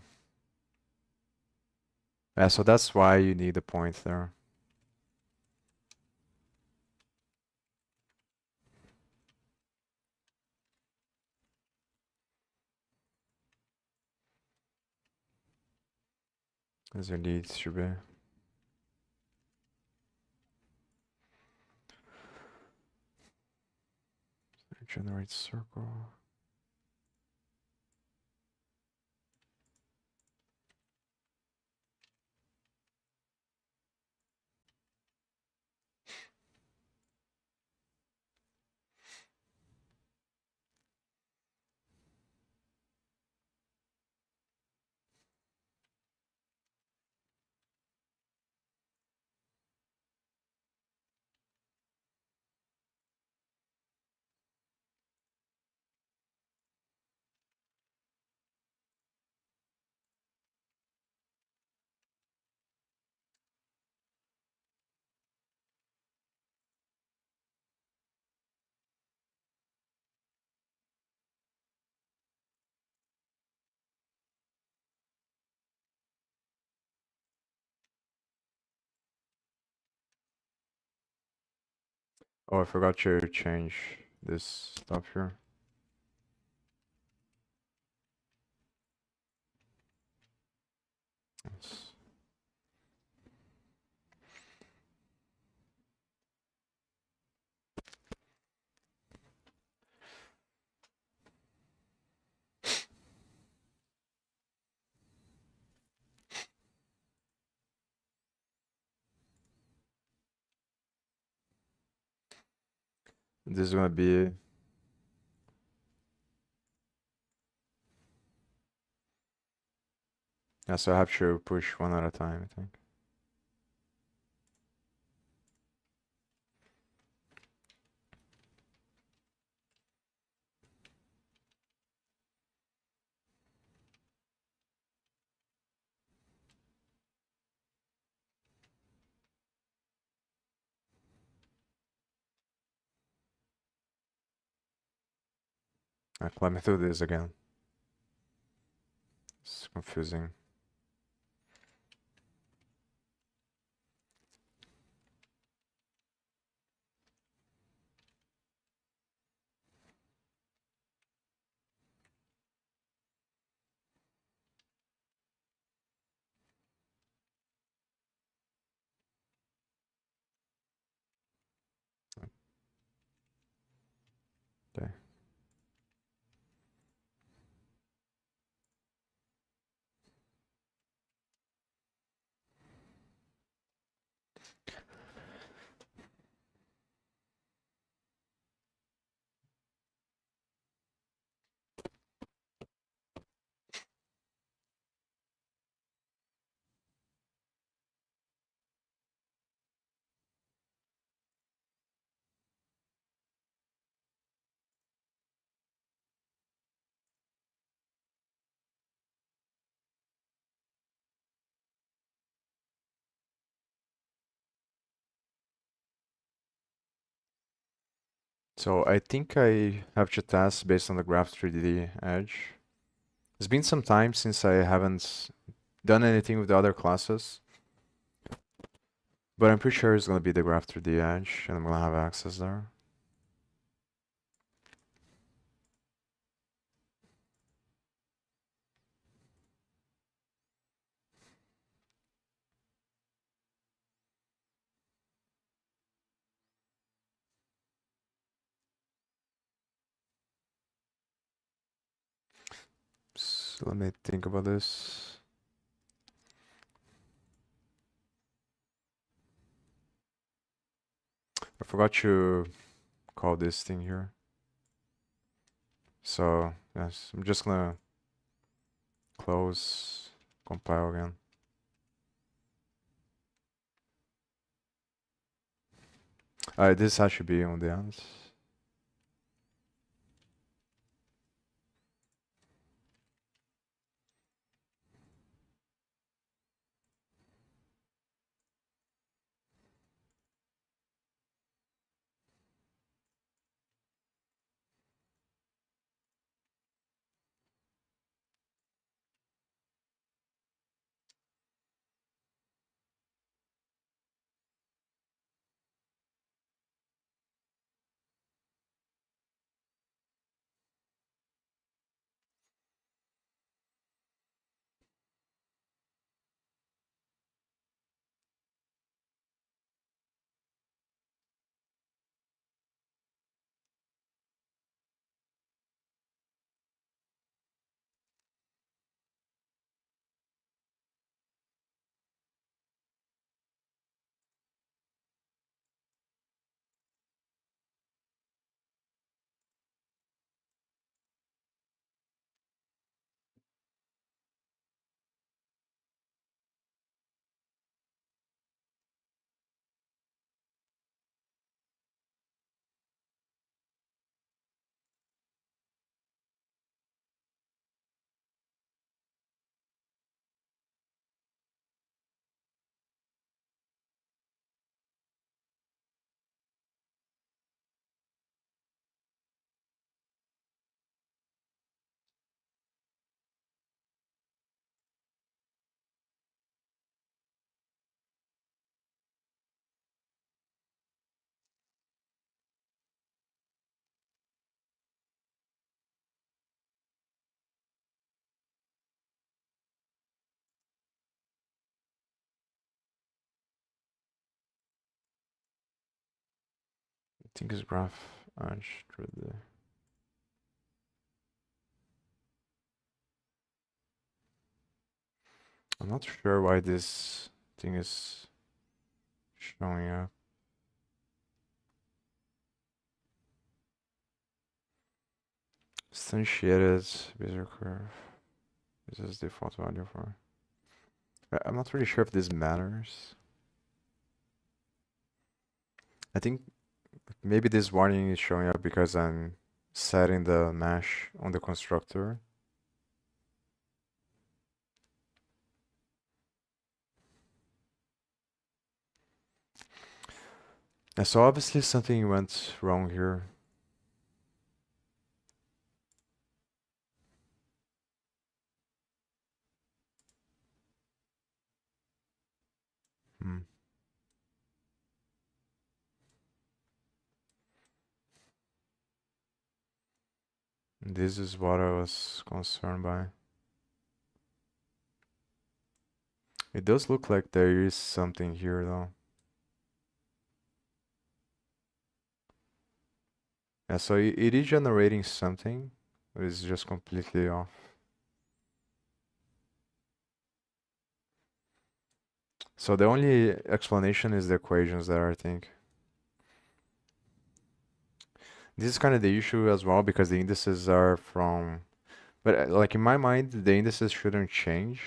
yeah, so that's why you need a point there. As your needs should be. Generate circle. Oh, I forgot to change this stuff here. Yes. This is gonna be yeah, so I have to push one at a time, I think. Let me do this again. It's confusing. Okay. So I think I have to test based on the Graph 3D Edge. It's been some time since I haven't done anything with the other classes, but I'm pretty sure it's gonna be the Graph 3D Edge, and I'm gonna have access there. So let me think about this. I forgot to call this thing here. So yes, I'm just gonna close, compile again. Alright, this has to be on the end. think it's graph edge through the. I'm not sure why this thing is showing up. Instantiated Bezier curve. This is default value for. I'm not really sure if this matters. I think maybe this warning is showing up because I'm setting the mesh on the constructor. Yeah, so obviously something went wrong here. Hmm. This is what I was concerned by. It does look like there is something here though. Yeah, so it is generating something, but it's just completely off. So the only explanation is the equations there, I think. This is kind of the issue as well because the indices are from, but like in my mind, the indices shouldn't change.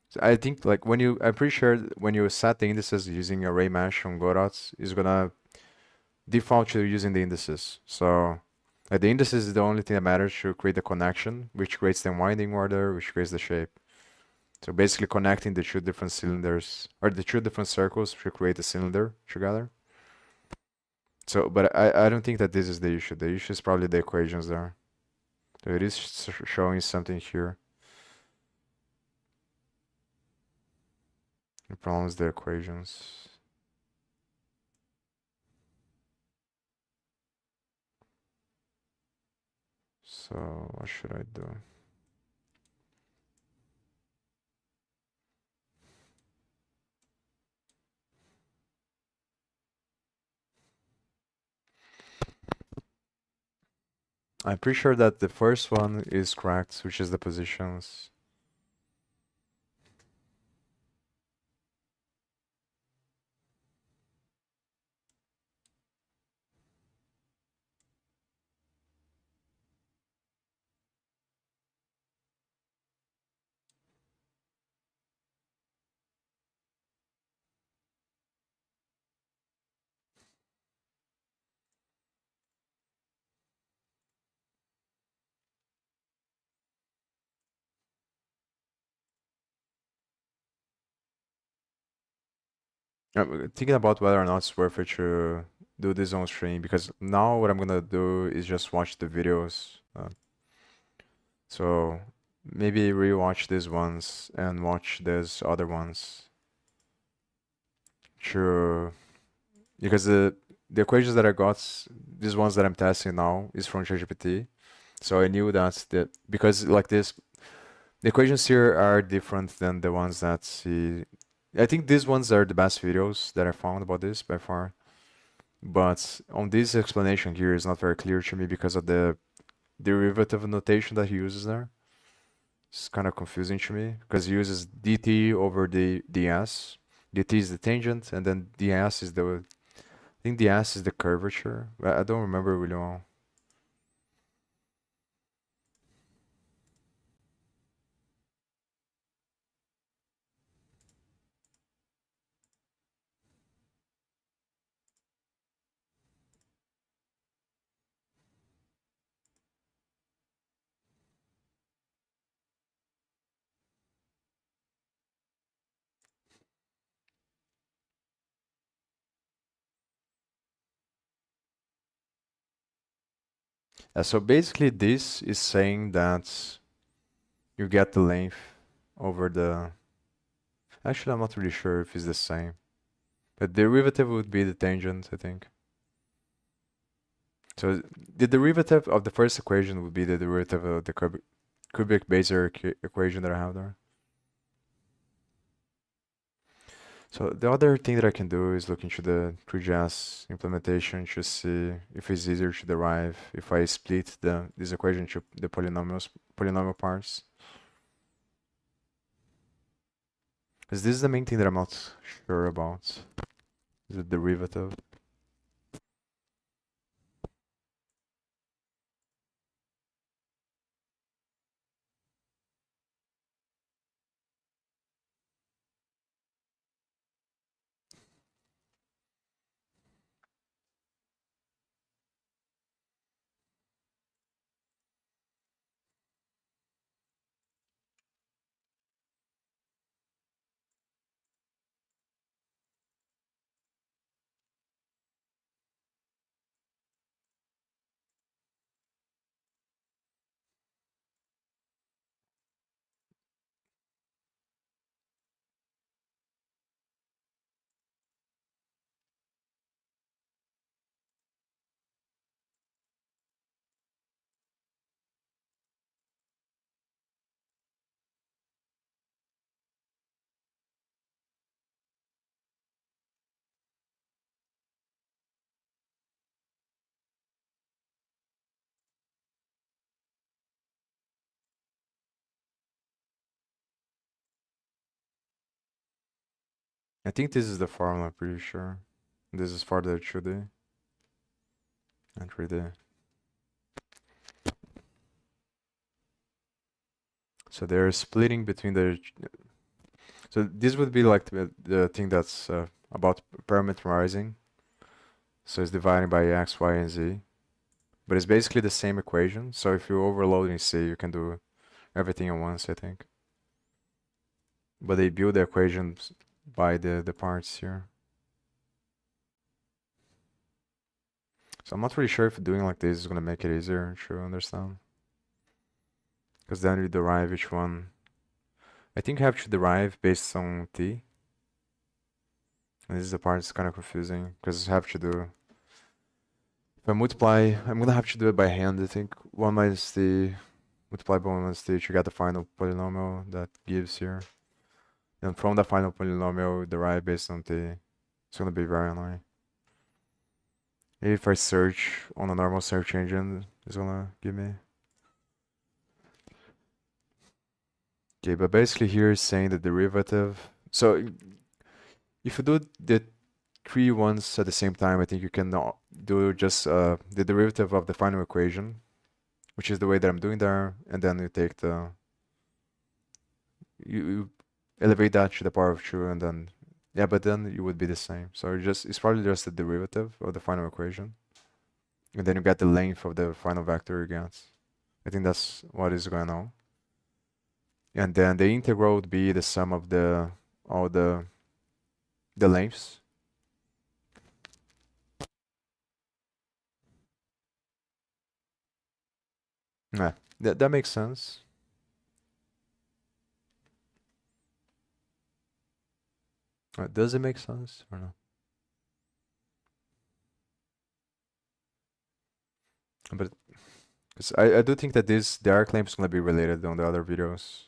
So I think like I'm pretty sure when you set the indices using array mesh on Godot, it's gonna default to using the indices. So the indices is the only thing that matters to create the connection, which creates the winding order, which creates the shape. So basically connecting the two different cylinders or the two different circles to create a cylinder together. So, but I don't think that this is the issue. The issue is probably the equations there. So it is showing something here. The problem is the equations. So what should I do? I'm pretty sure that the first one is correct, which is the positions. I'm thinking about whether or not it's worth it to do this on stream because now what I'm gonna do is just watch the videos. So maybe rewatch these ones and watch these other ones. True, because the equations that I got, these ones that I'm testing now, is from ChatGPT. So I knew that because like this, the equations here are different than the ones that see. I think these ones are the best videos that I found about this by far. But on this explanation here is not very clear to me because of the derivative notation that he uses there. It's kind of confusing to me because he uses dt over the ds. dt is the tangent, and then ds is the. I think ds is the curvature. I don't remember really well. So basically, this is saying that you get the length over the. Actually, I'm not really sure if it's the same. The derivative would be the tangent, I think. So the derivative of the first equation would be the derivative of the cubic Bezier equation that I have there. So the other thing that I can do is look into the 3JS implementation to see if it's easier to derive if I split this equation to the polynomial parts. Because this is the main thing that I'm not sure about. Is the derivative. I think this is the formula, I'm pretty sure. This is for the 2D and 3D. So they're splitting between the. So this would be like the thing that's about parameterizing. So it's dividing by x, y, and z. But it's basically the same equation. So if you overload in C, you can do everything at once, I think. But they build the equations by the parts here. So I'm not really sure if doing like this is gonna make it easier to understand. Because then you derive each one. I think you have to derive based on t. And this is the part that's kind of confusing because you have to do. If I multiply, I'm gonna have to do it by hand. I think 1 minus t multiply by 1 minus t to get the final polynomial that gives here. And from the final polynomial, derive based on t. It's gonna be very annoying. If I search on a normal search engine, it's gonna give me. Okay, but basically here is saying the derivative. So if you do the three ones at the same time, I think you can do just the derivative of the final equation, which is the way that I'm doing there, and then you take you elevate that to the power of 2, and then yeah, but then it would be the same. So it's probably just the derivative of the final equation, and then you get the length of the final vector you get. I think that's what is going on. And then the integral would be the sum of all the lengths. Yeah, that makes sense. Does it make sense or no? But because I do think that the R claim is gonna be related on the other videos.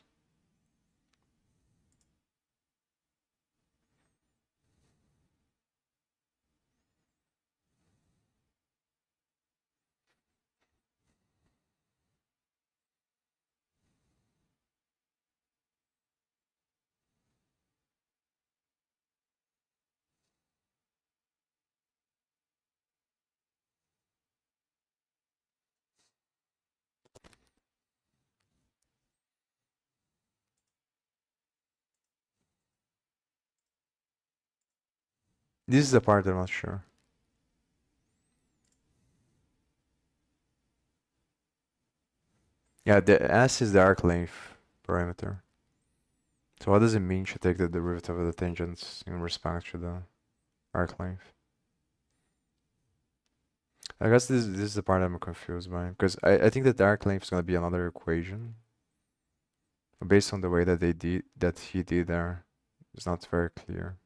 This is the part that I'm not sure. Yeah, the S is the arc length parameter. So what does it mean to take the derivative of the tangents in respect to the arc length? I guess this is the part I'm confused by, because I think that the arc length is gonna be another equation based on the way that he did there. It's not very clear.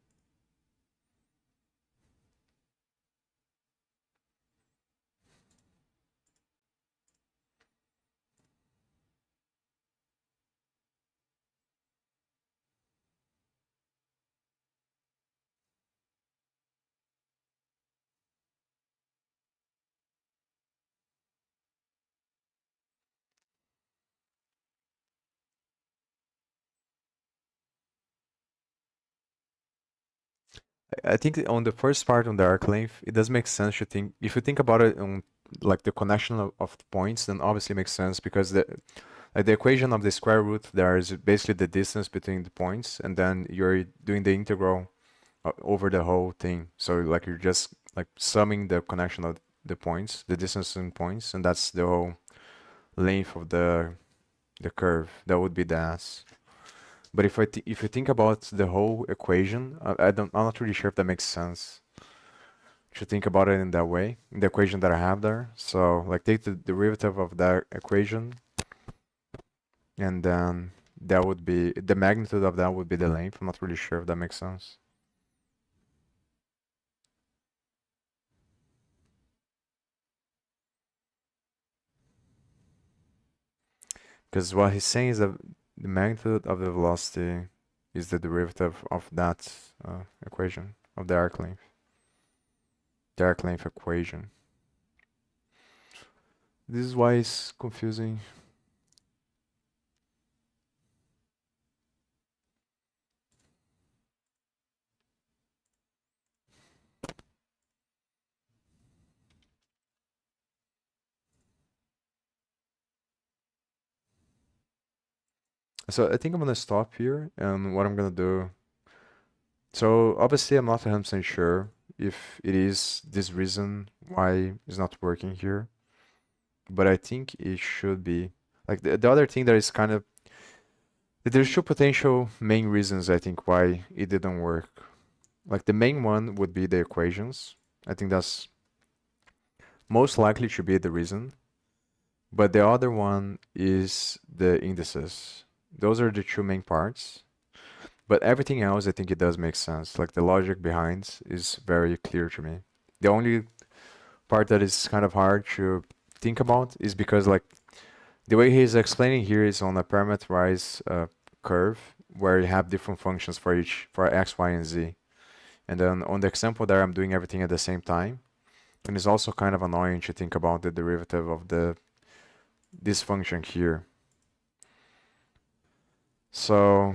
I think on the first part on the arc length, it does make sense to think, if you think about it on like the connection of the points, then obviously it makes sense because the equation of the square root there is basically the distance between the points, and then you're doing the integral over the whole thing. So like you're just like summing the connection of the points, the distance in points, and that's the whole length of the curve. That would be the s. But if you think about the whole equation, I'm not really sure if that makes sense to think about it in that way, in the equation that I have there. So like take the derivative of that equation, and then that would be the magnitude of that would be the length. I'm not really sure if that makes sense. Because what he's saying is that the magnitude of the velocity is the derivative of that equation of the arc length. The arc length equation. This is why it's confusing. So I think I'm gonna stop here, and what I'm gonna do. So obviously I'm not 100% sure if it is this reason why it's not working here, but I think it should be. Like the other thing that is kind of, there's two potential main reasons I think why it didn't work. Like the main one would be the equations. I think that's most likely to be the reason. But the other one is the indices. Those are the two main parts. But everything else, I think it does make sense. Like the logic behind is very clear to me. The only part that is kind of hard to think about is because like the way he's explaining here is on a parameterized curve where you have different functions for each, for x, y, and z. And then on the example there, I'm doing everything at the same time. And it's also kind of annoying to think about the derivative of this function here. So,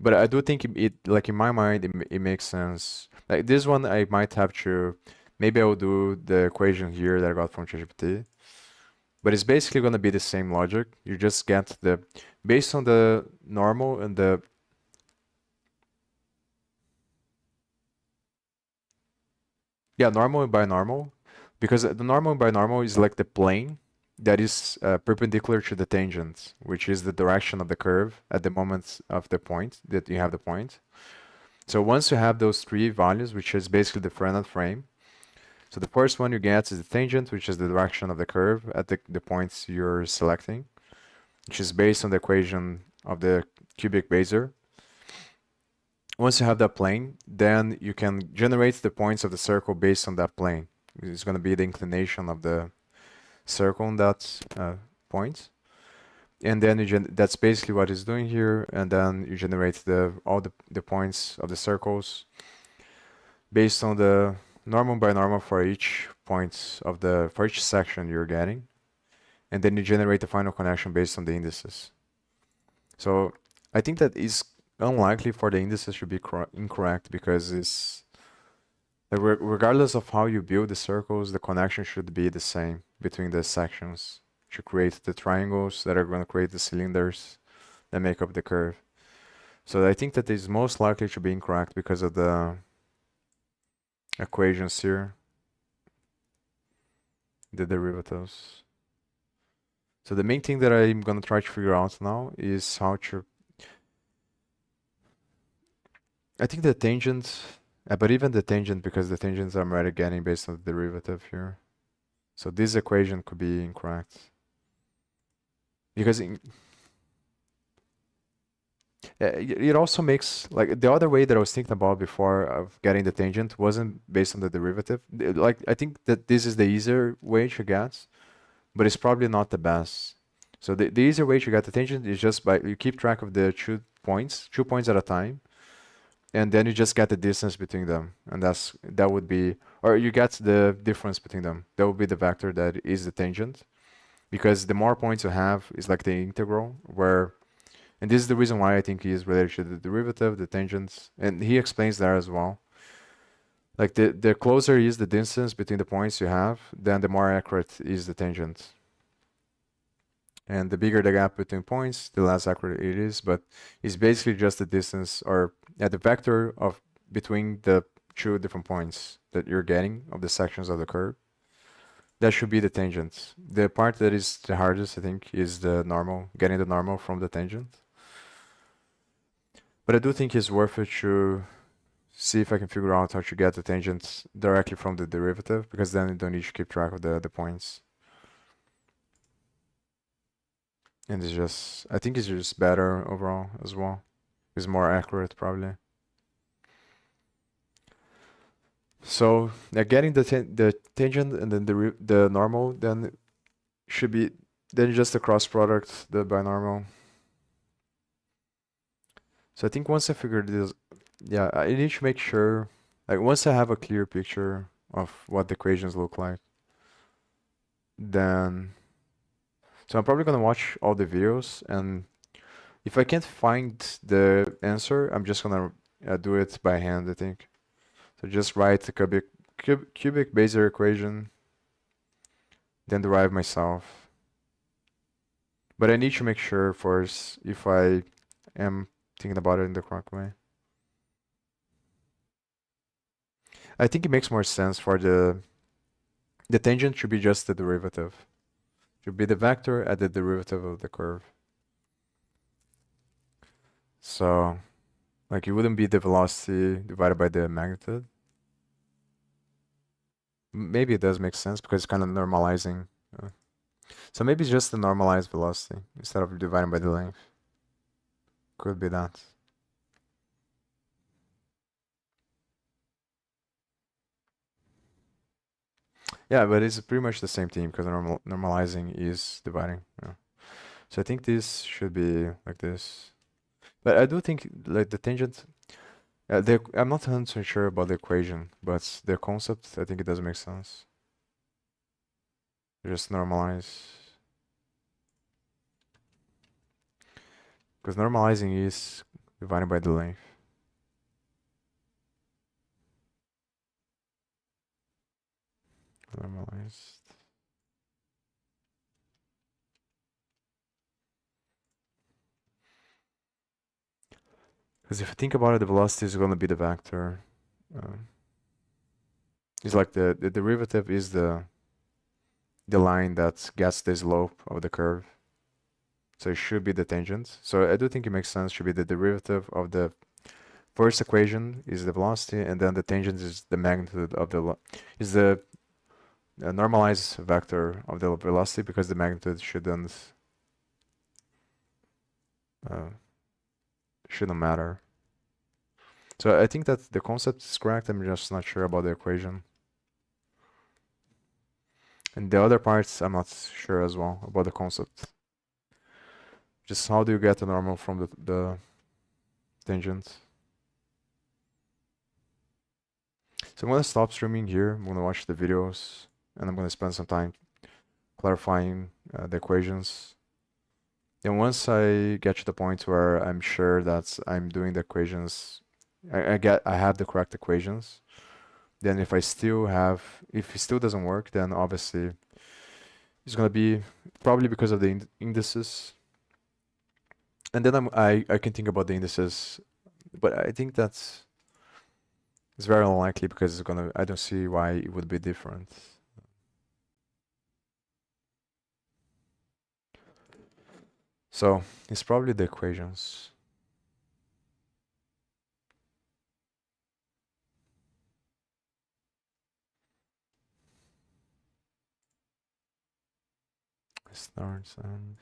but I do think it like in my mind it makes sense. Like this one I might have to, maybe I'll do the equation here that I got from ChatGPT. But it's basically going to be the same logic. You just get the, based on the normal and the, yeah, normal and binormal. Because the normal and binormal is like the plane that is perpendicular to the tangent, which is the direction of the curve at the moment of the point that you have the point. So once you have those three values, which is basically the Frenet frame, so the first one you get is the tangent, which is the direction of the curve at the points you're selecting, which is based on the equation of the cubic Bezier. Once you have that plane, then you can generate the points of the circle based on that plane. It's going to be the inclination of the circle on that point. And then that's basically what it's doing here. And then you generate all the points of the circles based on the normal binormal for each point of for each section you're getting. And then you generate the final connection based on the indices. So I think that is unlikely for the indices to be incorrect because it's regardless of how you build the circles, the connection should be the same between the sections to create the triangles that are going to create the cylinders that make up the curve. So I think that is most likely to be incorrect because of the equations here, the derivatives. So the main thing that I'm going to try to figure out now is how to, I think the tangent, but even the tangent, because the tangents I'm already getting based on the derivative here. So this equation could be incorrect. Because it also makes, like the other way that I was thinking about before of getting the tangent wasn't based on the derivative. Like I think that this is the easier way to get, but it's probably not the best. So the easier way to get the tangent is just by, you keep track of the 2 points at a time, and then you just get the distance between them, and that would be, or you get the difference between them. That would be the vector that is the tangent, because the more points you have is like the integral, where And this is the reason why I think he is related to the derivative, the tangents, and he explains that as well. Like the closer is the distance between the points you have, then the more accurate is the tangent. And the bigger the gap between points, the less accurate it is, but it's basically just the distance or the vector of between the two different points that you're getting of the sections of the curve. That should be the tangent. The part that is the hardest, I think, is the normal, getting the normal from the tangent. But I do think it's worth it to see if I can figure out how to get the tangent directly from the derivative, because then you don't need to keep track of the points. And it's just, I think it's just better overall as well. It's more accurate probably. So getting the tangent and then the normal then should be then just the cross product, the binormal. So I think once I figure this, yeah, I need to make sure, like once I have a clear picture of what the equations look like, then, so I'm probably gonna watch all the videos, and if I can't find the answer, I'm just gonna do it by hand, I think. So just write the cubic Bezier equation, then derive myself. But I need to make sure first if I am thinking about it in the correct way. I think it makes more sense for the tangent should be just the derivative. Should be the vector at the derivative of the curve. So, like it wouldn't be the velocity divided by the magnitude. Maybe it does make sense because it's kind of normalizing. So maybe it's just the normalized velocity instead of dividing by the length. Could be that. Yeah, but it's pretty much the same thing because normalizing is dividing. Yeah. So I think this should be like this. But I do think like the tangent, I'm not 100% sure about the equation, but the concept, I think it does make sense. Just normalize. Because normalizing is divided by the length. Normalized. Because if you think about it, the velocity is going to be the vector. It's like the derivative is the line that gets the slope of the curve. So it should be the tangent. So I do think it makes sense. Should be the derivative of the first equation is the velocity, and then the tangent is the magnitude of the is the normalized vector of the velocity because the magnitude shouldn't matter. So I think that the concept is correct. I'm just not sure about the equation. And the other parts, I'm not sure as well about the concept. Just how do you get the normal from the tangent? So I'm gonna stop streaming here. I'm gonna watch the videos, and I'm gonna spend some time clarifying the equations. Then once I get to the point where I'm sure that I'm doing the equations, I have the correct equations. Then if it still doesn't work, then obviously it's gonna be probably because of the indices. And then I can think about the indices, but I think it's very unlikely because I don't see why it would be different. So it's probably the equations. Starts and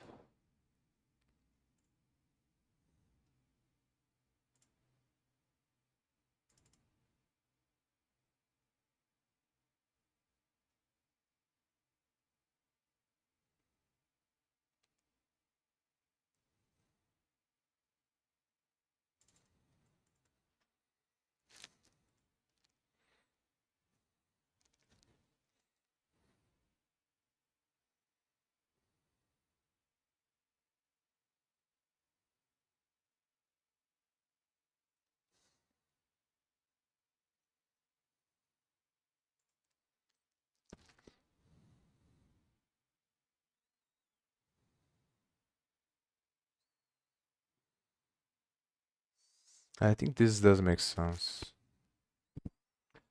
I think this does make sense.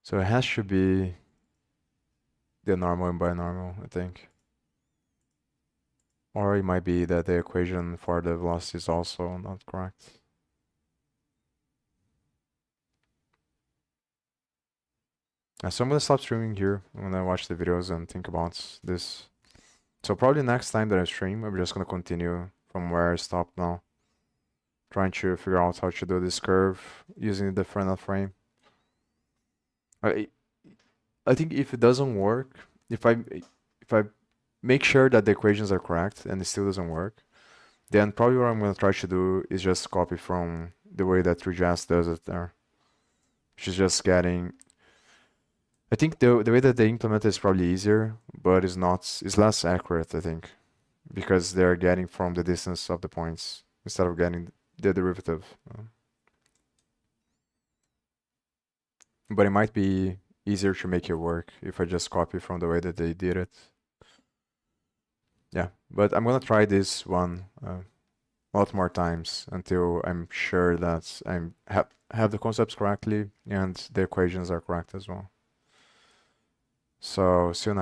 So it has to be the normal and binormal, I think. Or it might be that the equation for the velocity is also not correct. So I'm gonna stop streaming here when I watch the videos and think about this. So probably next time that I stream, I'm just gonna continue from where I stopped now. Trying to figure out how to do this curve using the Frenet frame. I I think if it doesn't work, if I make sure that the equations are correct and it still doesn't work, then probably what I'm gonna try to do is just copy from the way that 3JS does it there. Which is just getting. I think the way that they implement it is probably easier, but it's less accurate, I think, because they're getting from the distance of the points instead of getting the derivative. But it might be easier to make it work if I just copy from the way that they did it. Yeah, but I'm gonna try this one a lot more times until I'm sure that have the concepts correctly and the equations are correct as well. So see you next.